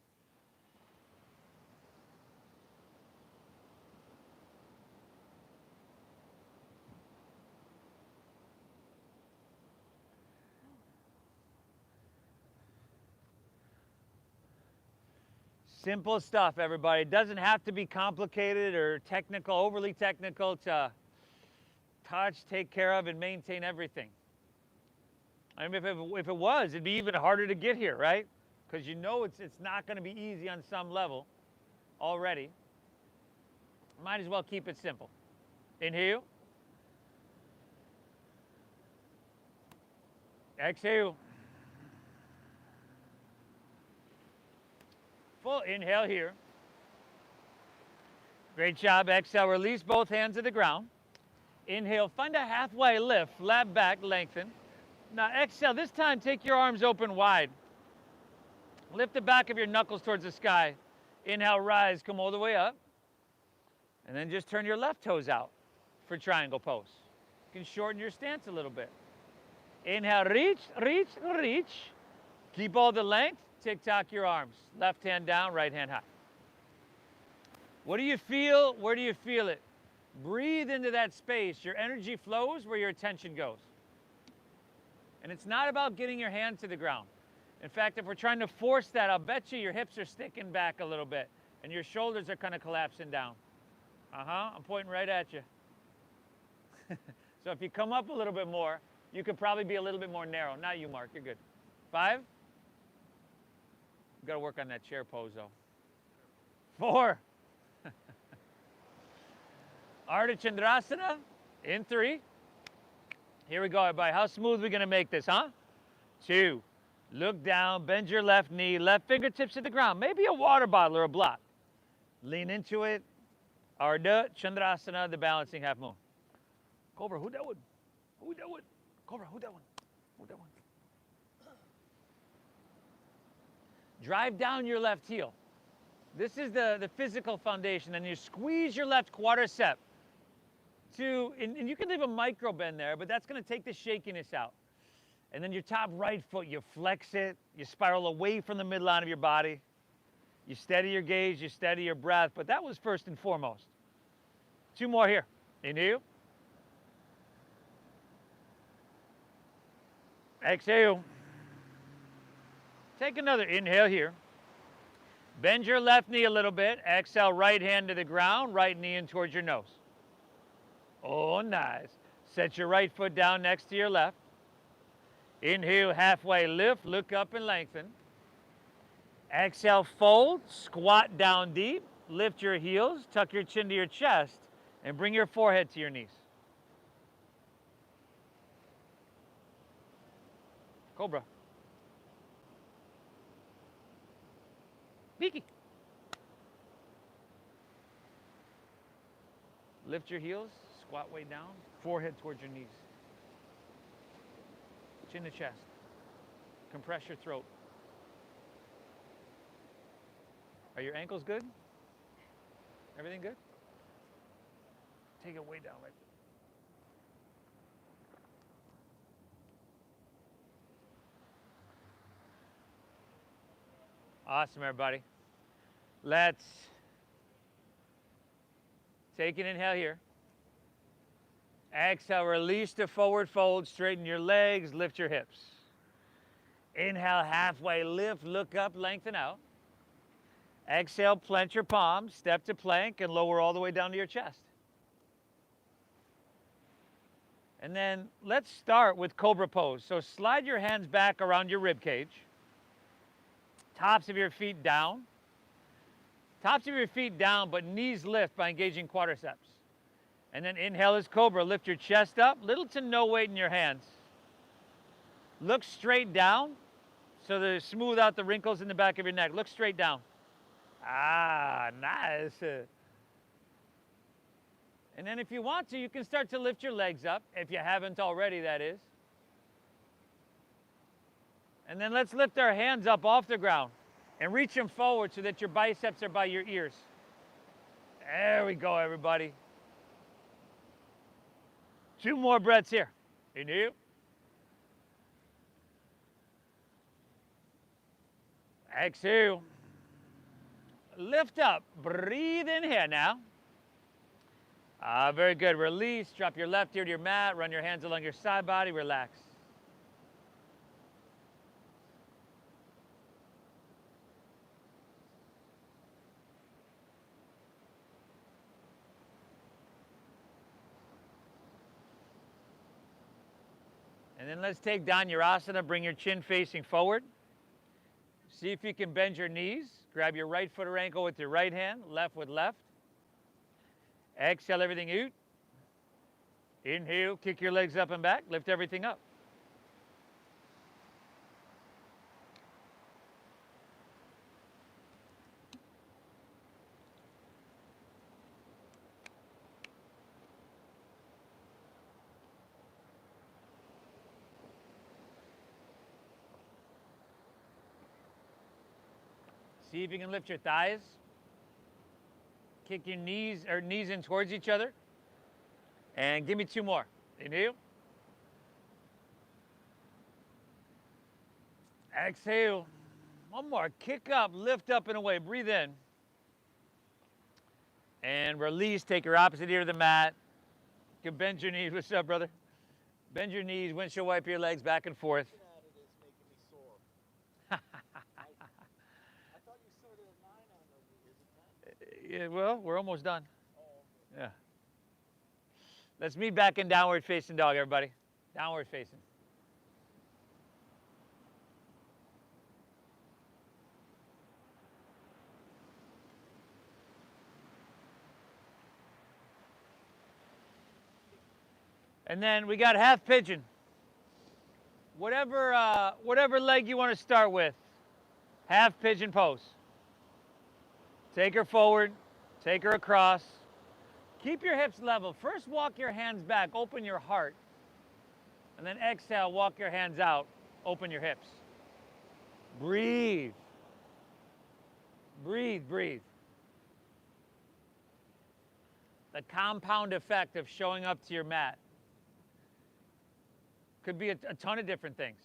Simple stuff, everybody. It doesn't have to be complicated or technical, overly technical to touch, take care of, and maintain everything. I mean, if it was, it'd be even harder to get here, right? Because you know it's not going to be easy on some level already. Might as well keep it simple. Inhale. Exhale. Full inhale here. Great job. Exhale, release both hands to the ground. Inhale, find a halfway lift, flat back, lengthen. Now exhale, this time take your arms open wide. Lift the back of your knuckles towards the sky. Inhale, rise, come all the way up. And then just turn your left toes out for triangle pose. You can shorten your stance a little bit. Inhale, reach, reach, reach. Keep all the length. Tick-tock your arms. Left hand down, right hand high. What do you feel? Where do you feel it? Breathe into that space. Your energy flows where your attention goes. And it's not about getting your hand to the ground. In fact, if we're trying to force that, I'll bet you your hips are sticking back a little bit and your shoulders are kind of collapsing down. I'm pointing right at you. So if you come up a little bit more, you could probably be a little bit more narrow. Not you, Mark. You're good. 5. We've got to work on that chair pose, though. 4. Ardha Chandrasana in 3. Here we go, everybody. How smooth are we going to make this, huh? 2. Look down, bend your left knee, left fingertips to the ground. Maybe a water bottle or a block. Lean into it. Ardha Chandrasana, the balancing half moon. Cobra, who that one? Who that one? Cobra, who that one? Who that one? Drive down your left heel. This is the physical foundation, and you squeeze your left quadricep and you can leave a micro bend there, but that's going to take the shakiness out. And then your top right foot, you flex it, you spiral away from the midline of your body. You steady your gaze, you steady your breath, but that was first and foremost. 2 more here. Inhale. Exhale. Take another inhale here. Bend your left knee a little bit. Exhale, right hand to the ground, right knee in towards your nose. Oh, nice. Set your right foot down next to your left. Inhale, halfway lift, look up and lengthen. Exhale, fold, squat down deep, lift your heels, tuck your chin to your chest, and bring your forehead to your knees. Cobra. Beaky. Lift your heels, squat way down, forehead towards your knees. Chin to chest. Compress your throat. Are your ankles good? Everything good? Take it way down. Right. Awesome, everybody. Let's take an inhale here. Exhale, release to forward fold, straighten your legs, lift your hips. Inhale, halfway lift, look up, lengthen out. Exhale, plant your palms, step to plank, and lower all the way down to your chest. And then let's start with Cobra pose. So slide your hands back around your rib cage. Tops of your feet down. Tops of your feet down, but knees lift by engaging quadriceps. And then inhale as Cobra. Lift your chest up, little to no weight in your hands. Look straight down so to smooth out the wrinkles in the back of your neck. Look straight down. Ah, nice. And then if you want to, you can start to lift your legs up, if you haven't already, that is. And then let's lift our hands up off the ground and reach them forward so that your biceps are by your ears. There we go, everybody. 2 more breaths here. Inhale. Exhale. Lift up. Breathe in here now. Very good. Release. Drop your left ear to your mat. Run your hands along your side body. Relax. And then let's take Dhanurasana. Bring your chin facing forward. See if you can bend your knees. Grab your right foot or ankle with your right hand, left with left. Exhale everything out. Inhale, kick your legs up and back, lift everything up. See if you can lift your thighs. Kick your knees in towards each other. And give me 2 more. Inhale. Exhale. 1 more. Kick up, lift up and away. Breathe in. And release. Take your opposite ear to the mat. You can bend your knees. What's up, brother? Bend your knees. Windshield wipe your legs back and forth. Yeah, well, we're almost done. Yeah. Let's meet back in downward facing dog, everybody. Downward facing. And then we got half pigeon. whatever leg you want to start with. Half pigeon pose. Take her forward, take her across. Keep your hips level. First, walk your hands back, open your heart. And then exhale, walk your hands out, open your hips. Breathe. Breathe, breathe. The compound effect of showing up to your mat could be a ton of different things.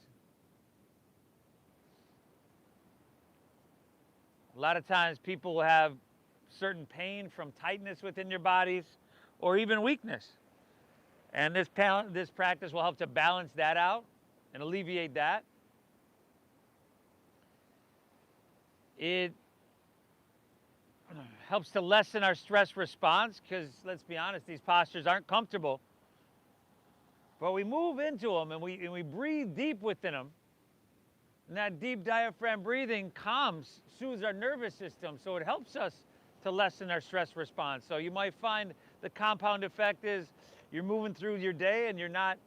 A lot of times people will have certain pain from tightness within your bodies or even weakness. And this practice will help to balance that out and alleviate that. It helps to lessen our stress response because, let's be honest, these postures aren't comfortable. But we move into them and we breathe deep within them. And that deep diaphragm breathing calms, soothes our nervous system, so it helps us to lessen our stress response. So you might find the compound effect is you're moving through your day and you're not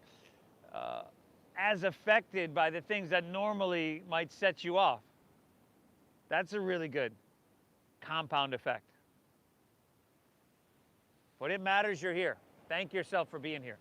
as affected by the things that normally might set you off. That's a really good compound effect. But it matters you're here. Thank yourself for being here.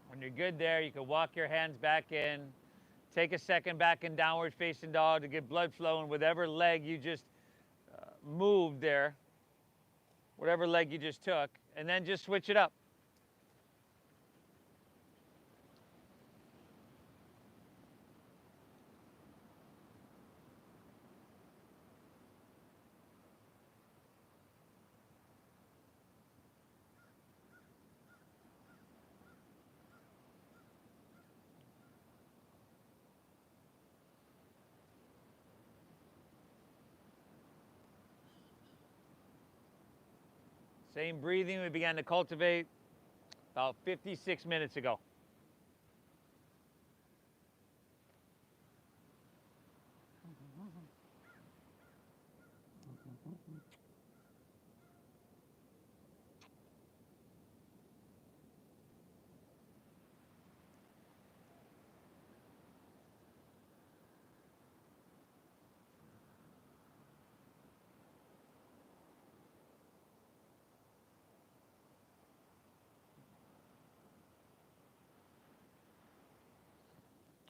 When you're good there, you can walk your hands back in. Take a second back in downward facing dog to get blood flowing. Whatever leg you just moved there, whatever leg you just took, and then just switch it up. Same breathing we began to cultivate about 56 minutes ago.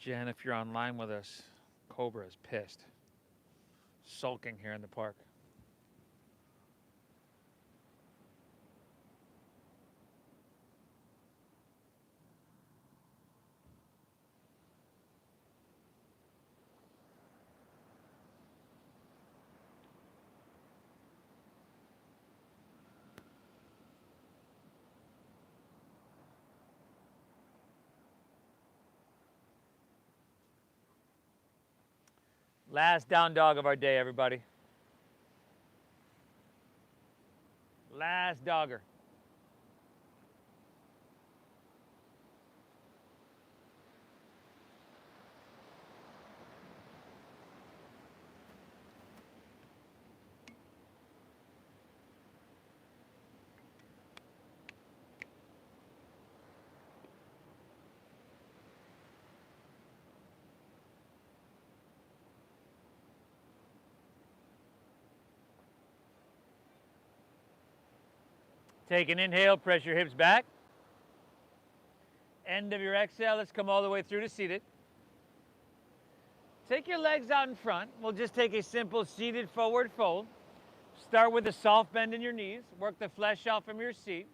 Jen, if you're online with us, Cobra is pissed. Sulking here in the park. Last down dog of our day, everybody. Last dogger. Take an inhale, press your hips back. End of your exhale, let's come all the way through to seated. Take your legs out in front. We'll just take a simple seated forward fold. Start with a soft bend in your knees. Work the flesh out from your seat.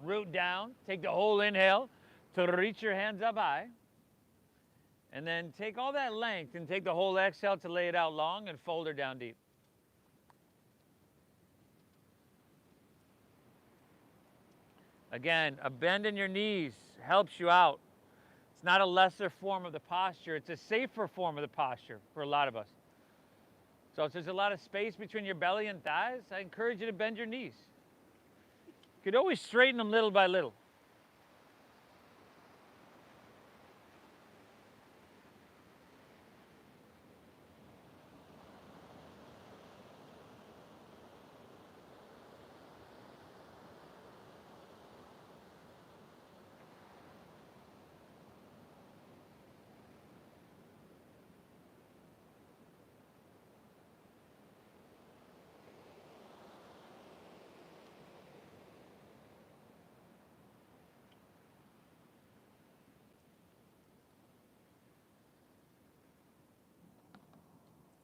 Root down. Take the whole inhale to reach your hands up high. And then take all that length and take the whole exhale to lay it out long and fold her down deep. Again, a bend in your knees helps you out. It's not a lesser form of the posture. It's a safer form of the posture for a lot of us. So if there's a lot of space between your belly and thighs, I encourage you to bend your knees. You could always straighten them little by little.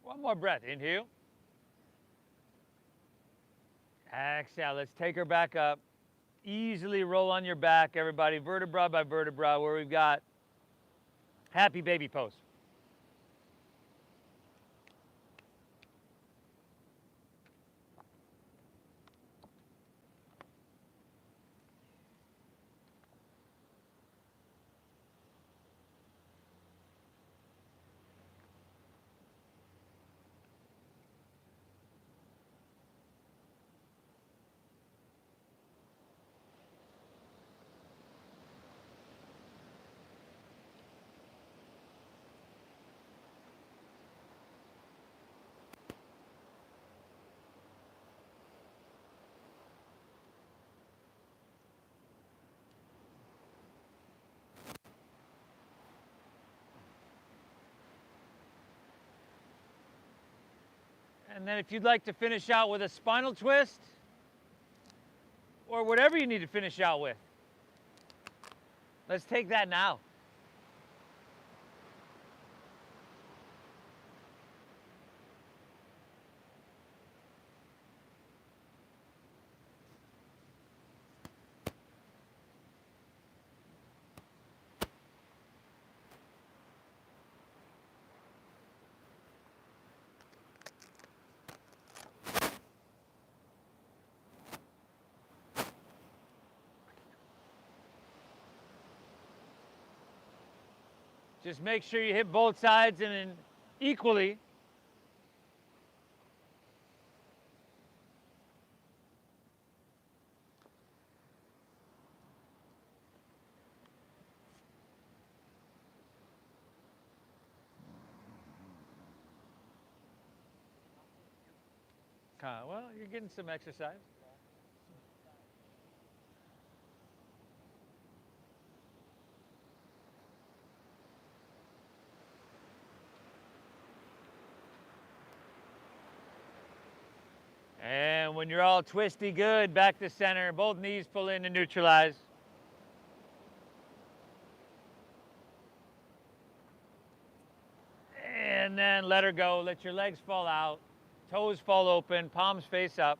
One more breath. Inhale. Exhale. Let's take her back up. Easily roll on your back, everybody, vertebra by vertebra, where we've got happy baby pose. And then if you'd like to finish out with a spinal twist, or whatever you need to finish out with, let's take that now. Just make sure you hit both sides and then equally. Well, you're getting some exercise. And when you're all twisty good, back to center, both knees pull in to neutralize. And then let her go, let your legs fall out, toes fall open, palms face up.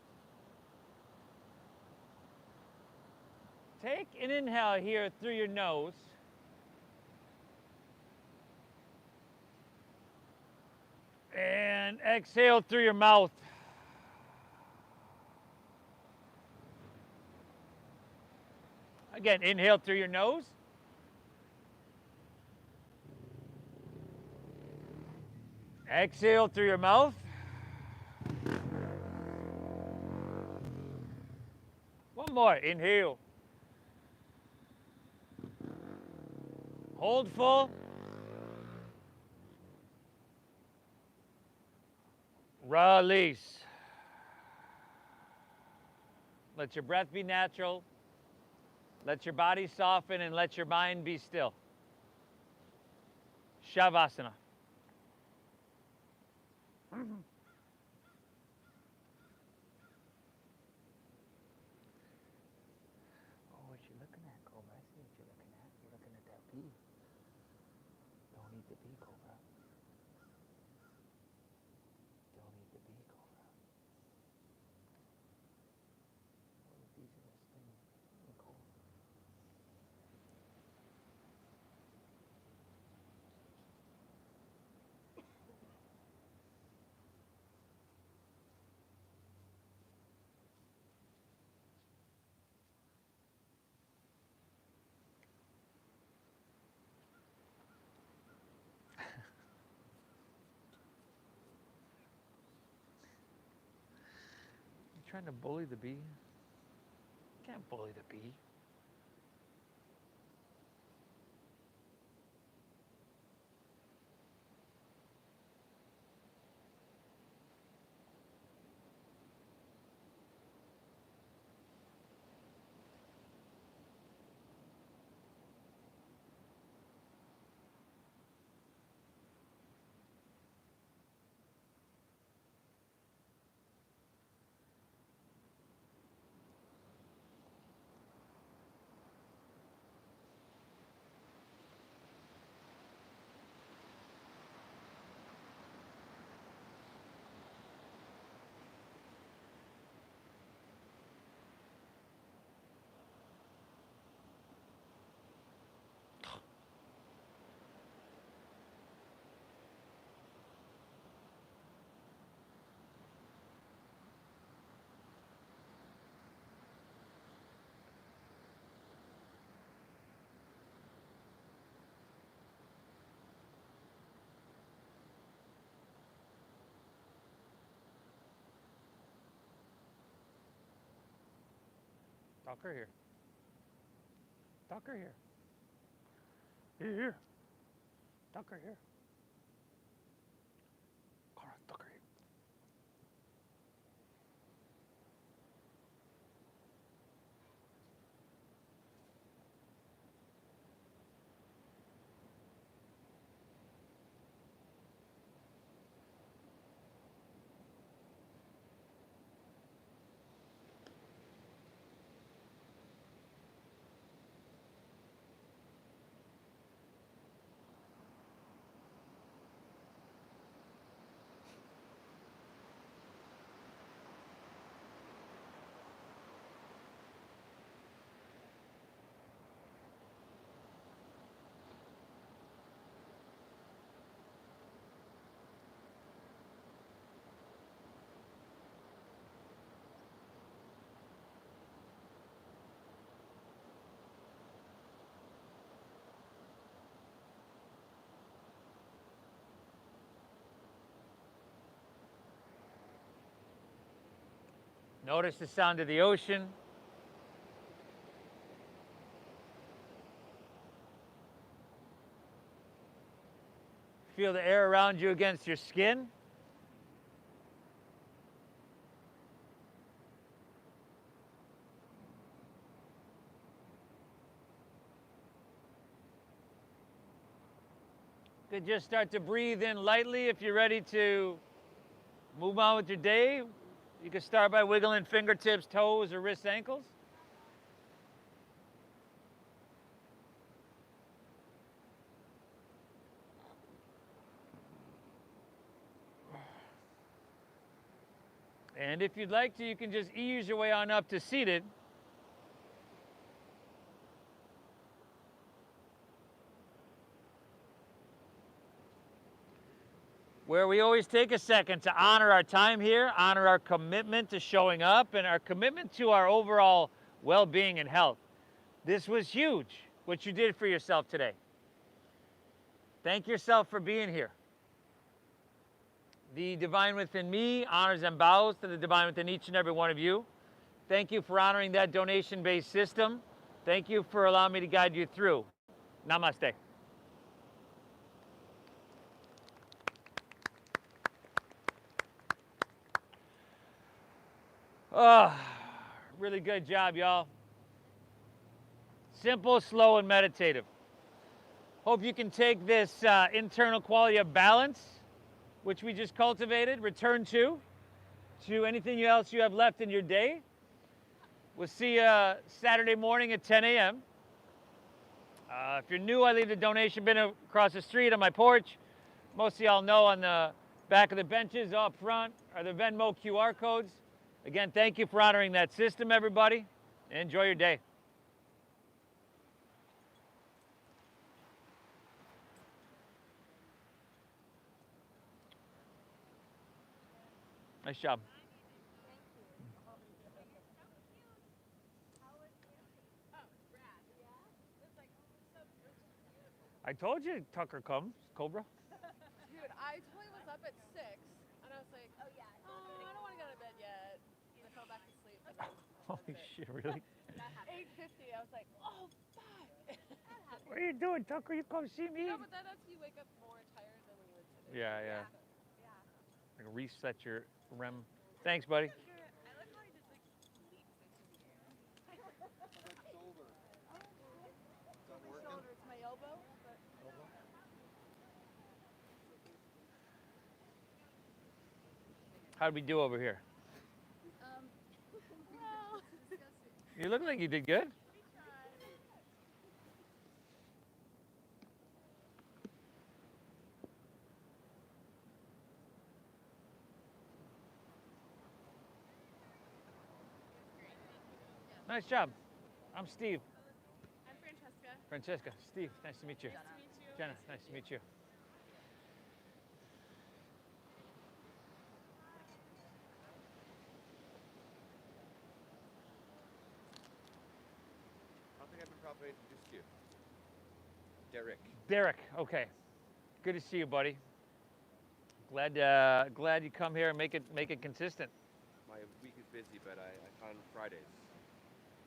Take an inhale here through your nose. And exhale through your mouth. Again, inhale through your nose. Exhale through your mouth. One more. Inhale. Hold full. Release. Let your breath be natural. Let your body soften and let your mind be still. Shavasana. What you looking at, Cobra? I see what you're looking at. You're looking at that bee. Don't eat the bee, Cobra. Don't eat the bee, Cobra. What if these are the thing, Cobra? trying to bully the bee? Can't bully the bee. Tucker here. Tucker here. Here. Tucker here. Cora, Tucker here. Notice the sound of the ocean. Feel the air around you against your skin. Could just start to breathe in lightly if you're ready to move on with your day. You can start by wiggling fingertips, toes, or wrists, ankles. And if you'd like to, you can just ease your way on up to seated. Where we always take a second to honor our time here, honor our commitment to showing up, and our commitment to our overall well-being and health. This was huge, what you did for yourself today. Thank yourself for being here. The divine within me honors and bows to the divine within each and every one of you. Thank you for honoring that donation-based system. Thank you for allowing me to guide you through. Namaste. Oh, really good job, y'all. Simple, slow, and meditative. Hope you can take this internal quality of balance, which we just cultivated, return to anything else you have left in your day. We'll see you Saturday morning at 10 a.m. If you're new, I leave the donation bin across the street on my porch. Most of y'all know on the back of the benches up front are the Venmo QR codes. Again, thank you for honoring that system, everybody. Enjoy your day. Nice job. I told you Tucker comes, Cobra. Dude, I totally was up at 6, and I was like, oh, I don't want to go to bed yet. I fell back asleep. Holy shit, really? 8:50. I was like, oh fuck. What are you doing, Tucker? You come see me? No, but then after you wake up more tired than when you went to bed. Yeah, yeah. Yeah. Like reset your REM. Thanks, buddy. I like how he just like leaps into the air. Shoulder. It's not my shoulder, it's my elbow. But How'd we do over here? well, You look like you did good. we tried. Nice job. I'm Steve. I'm Francesca. Francesca. Steve, nice to meet you. Nice to meet you. Jenna, nice to meet you. I don't think I've been properly introduced to you. Derek. Derek, okay. Good to see you, buddy. Glad you come here and make it consistent. My week is busy, but I find Fridays.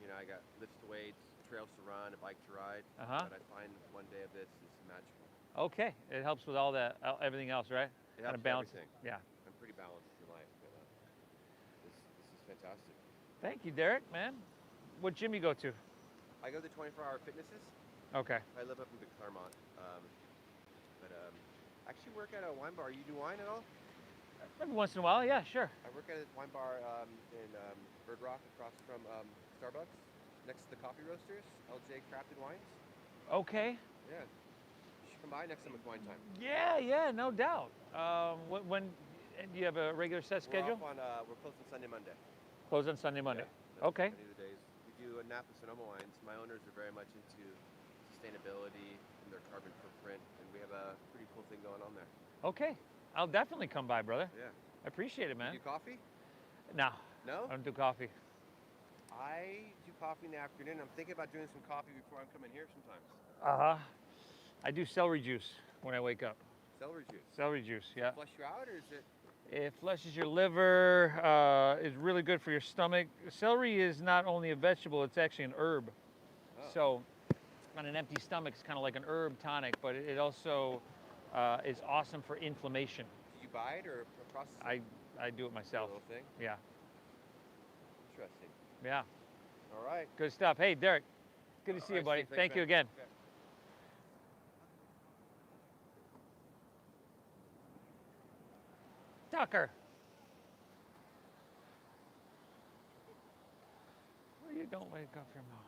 You know, I got lifts to weights, trails to run, a bike to ride. Uh-huh. But I find one day of this is magical. Okay, it helps with all that, everything else, right? It Kind helps of balance. everything. Yeah. I'm pretty balanced in life, but this is fantastic. Thank you, Derek, man. What gym you go to? I go to 24-hour fitnesses. Okay. I live up in Big Claremont. I actually work at a wine bar. You do wine at all? Every once in a while, yeah, sure. I work at a wine bar in Bird Rock across from Starbucks, next to the coffee roasters, LJ Crafted Wines. Okay. Yeah. You should come by next time it's wine time. Yeah, no doubt. When do you have a regular set schedule? We're closed on Sunday, Monday. Closed on Sunday, Monday. Yeah, that's Okay. Any of the days. We do Napa Sonoma wines. My owners are very much into sustainability and their carbon footprint, and we have a pretty cool thing going on there. Okay. I'll definitely come by, brother. Yeah. I appreciate it, man. You do coffee? No, No? I don't do coffee. I do coffee in the afternoon. I'm thinking about doing some coffee before I'm coming here sometimes. Uh-huh. I do celery juice when I wake up. Celery juice. Celery juice, yeah. Flush you out, or is it? It flushes your liver, is really good for your stomach. Celery is not only a vegetable, it's actually an herb. Oh. So on an empty stomach, it's kind of like an herb tonic, but it also is awesome for inflammation. Do you buy it or process it? I do it myself. A little thing. Yeah, Interesting. yeah. All right. Good stuff. Hey, Derek, good to see you, All right, buddy. Steve, Thank thanks, you man. again. Okay. Tucker. Well, you don't wake up your mom.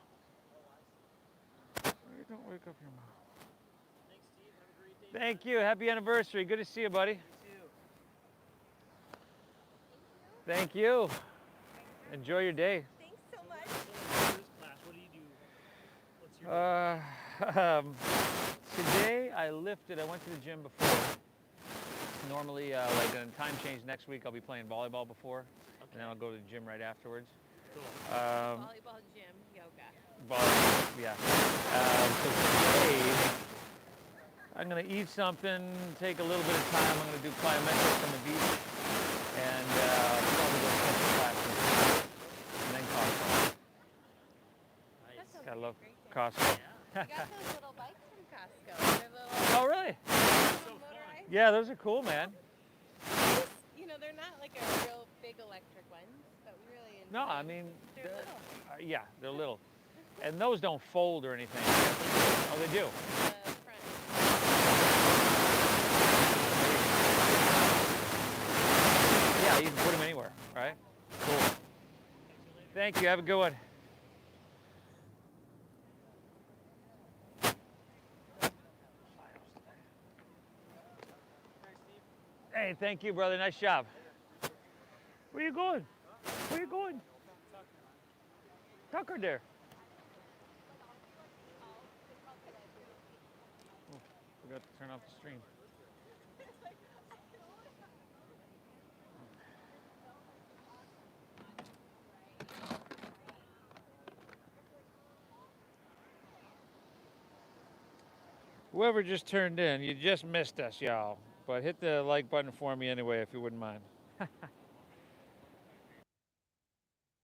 Well, you don't wake up your mom. Thanks, Steve. Have a great day. Thank you. Happy anniversary. Good to see you, buddy. You too. Thank you. Enjoy your day. Thanks so much. First class, what do you do? What's your Today I lifted. I went to the gym before. Normally, like in time change next week, I'll be playing volleyball before, and then I'll go to the gym right afterwards. cool. Volleyball, gym, yoga. Volleyball, yeah. So today, I'm going to eat something, take a little bit of time. I'm going to do plyometrics on the beach, and probably go catch a class, and then Costco. Nice. That sounds Gotta like love a great day. Costco. We got those little bikes from Costco. They're little Oh, really? motorized. Yeah, those are cool, man. You know, they're not like a real big electric ones, but we really enjoy No, I them. mean, They're little. yeah, they're little. And those don't fold or anything. Oh, they do. The front. Yeah, you can put them anywhere, right? Cool. Thank you. Have a good one. Hey, thank you, brother. Nice job. Where you going? Where you going? Tucker there. Oh, forgot to turn off the stream. Whoever just turned in, you just missed us, y'all. But hit the like button for me anyway, if you wouldn't mind.